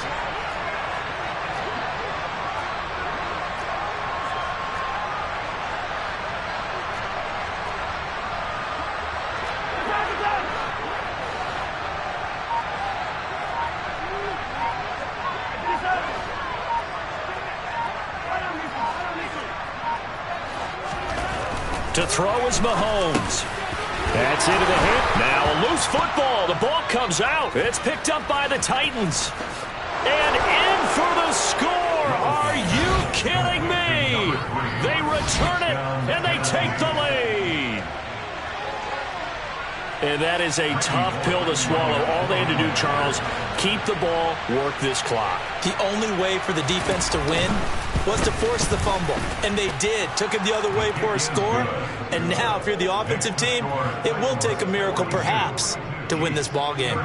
To throw is Mahomes. That's into the hit. Now a loose football. The ball comes out. It's picked up by the Titans. And in for the score. Are you kidding me? They return it, and they take the lead. And that is a tough pill to swallow. All they had to do, Charles, keep the ball, work this clock. The only way for the defense to win was to force the fumble. And they did. Took it the other way for a score. And now, if you're the offensive team, it will take a miracle, perhaps, to win this ball game.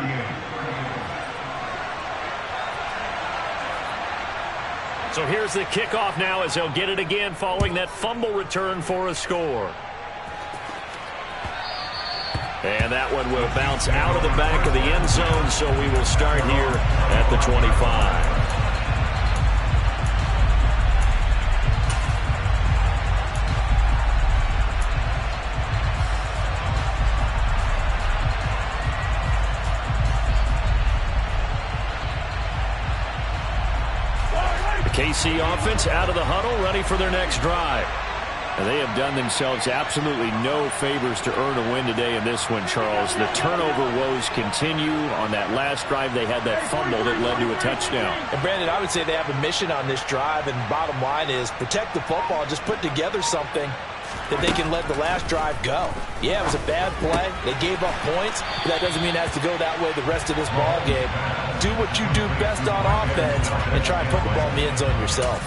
So here's the kickoff now as they'll get it again following that fumble return for a score. And that one will bounce out of the back of the end zone, so we will start here at the 25. The KC offense out of the huddle, ready for their next drive. And they have done themselves absolutely no favors to earn a win today in this one, Charles. The turnover woes continue. On that last drive, they had that fumble that led to a touchdown. And, Brandon, I would say they have a mission on this drive, and bottom line is protect the football, just put together something that they can let the last drive go. Yeah, it was a bad play. They gave up points, but that doesn't mean it has to go that way the rest of this ball game. Do what you do best on offense and try and put the ball in the end zone yourself.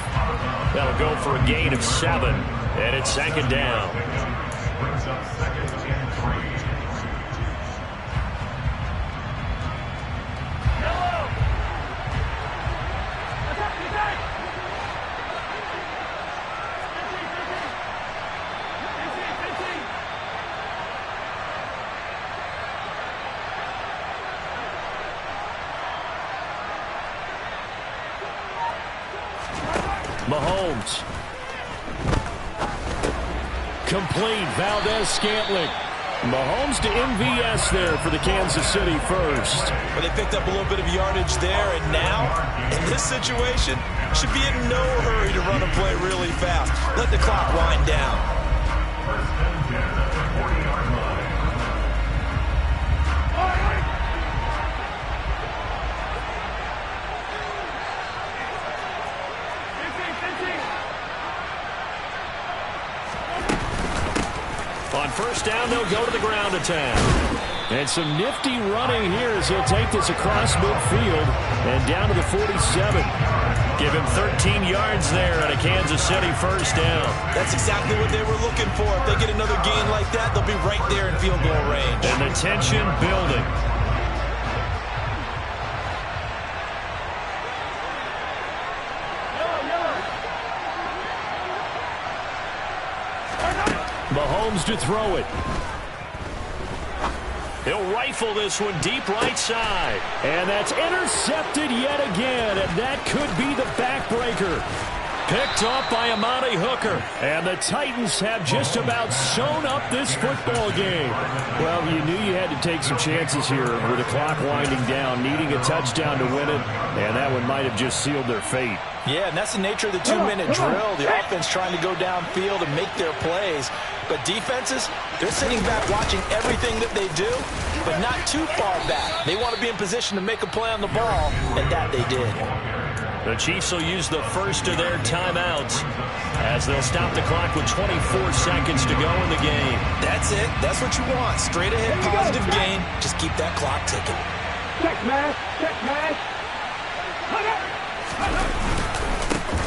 That'll go for a gain of 7, and it's second down. Brings up second and 3. Mahomes. Complete. Valdez-Scantling. Mahomes to MVS there for the Kansas City first. Well, they picked up a little bit of yardage there, and now, in this situation, should be in no hurry to run a play really fast. Let the clock wind down. First and 10 at the 40-yard line. On first down, they'll go to the ground attack. And some nifty running here as he'll take this across midfield and down to the 47. Give him 13 yards there at a Kansas City first down. That's exactly what they were looking for. If they get another gain like that, they'll be right there in field goal range. And the tension building. Mahomes to throw it. He'll rifle this one deep right side. And that's intercepted yet again, and that could be the backbreaker. Picked off by Amani Hooker. And the Titans have just about sewn up this football game. Well, you knew you had to take some chances here with the clock winding down, needing a touchdown to win it, and that one might have just sealed their fate. Yeah, and that's the nature of the 2-minute drill. The offense trying to go downfield and make their plays. But defenses, they're sitting back watching everything that they do, but not too far back. They want to be in position to make a play on the ball, and that they did. The Chiefs will use the first of their timeouts as they'll stop the clock with 24 seconds to go in the game. That's it. That's what you want. Straight ahead, positive gain. Just keep that clock ticking. Check man. Check man.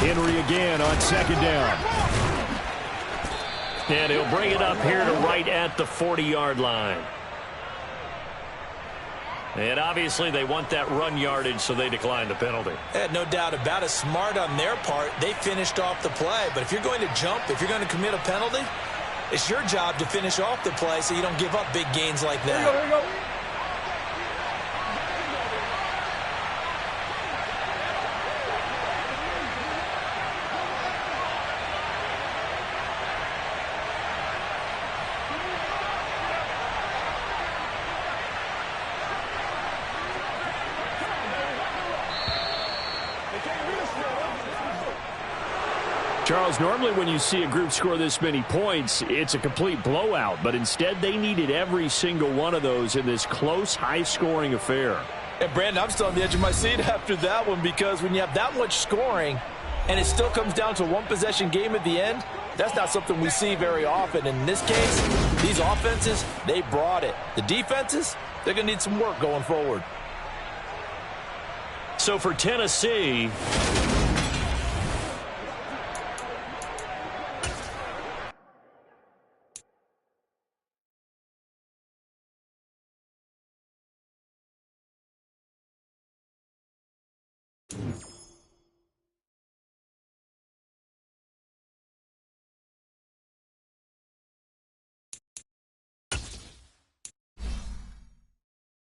Henry again on second down. And he'll bring it up here to right at the 40-yard line. And obviously they want that run yardage, so they decline the penalty. No doubt about it. Smart on their part. They finished off the play. But if you're going to jump, if you're going to commit a penalty, it's your job to finish off the play so you don't give up big gains like that. Here we go. Charles, normally when you see a group score this many points, it's a complete blowout. But instead, they needed every single one of those in this close, high-scoring affair. And, Brandon, I'm still on the edge of my seat after that one because when you have that much scoring and it still comes down to a one-possession game at the end, that's not something we see very often. In this case, these offenses, they brought it. The defenses, they're going to need some work going forward. So for Tennessee,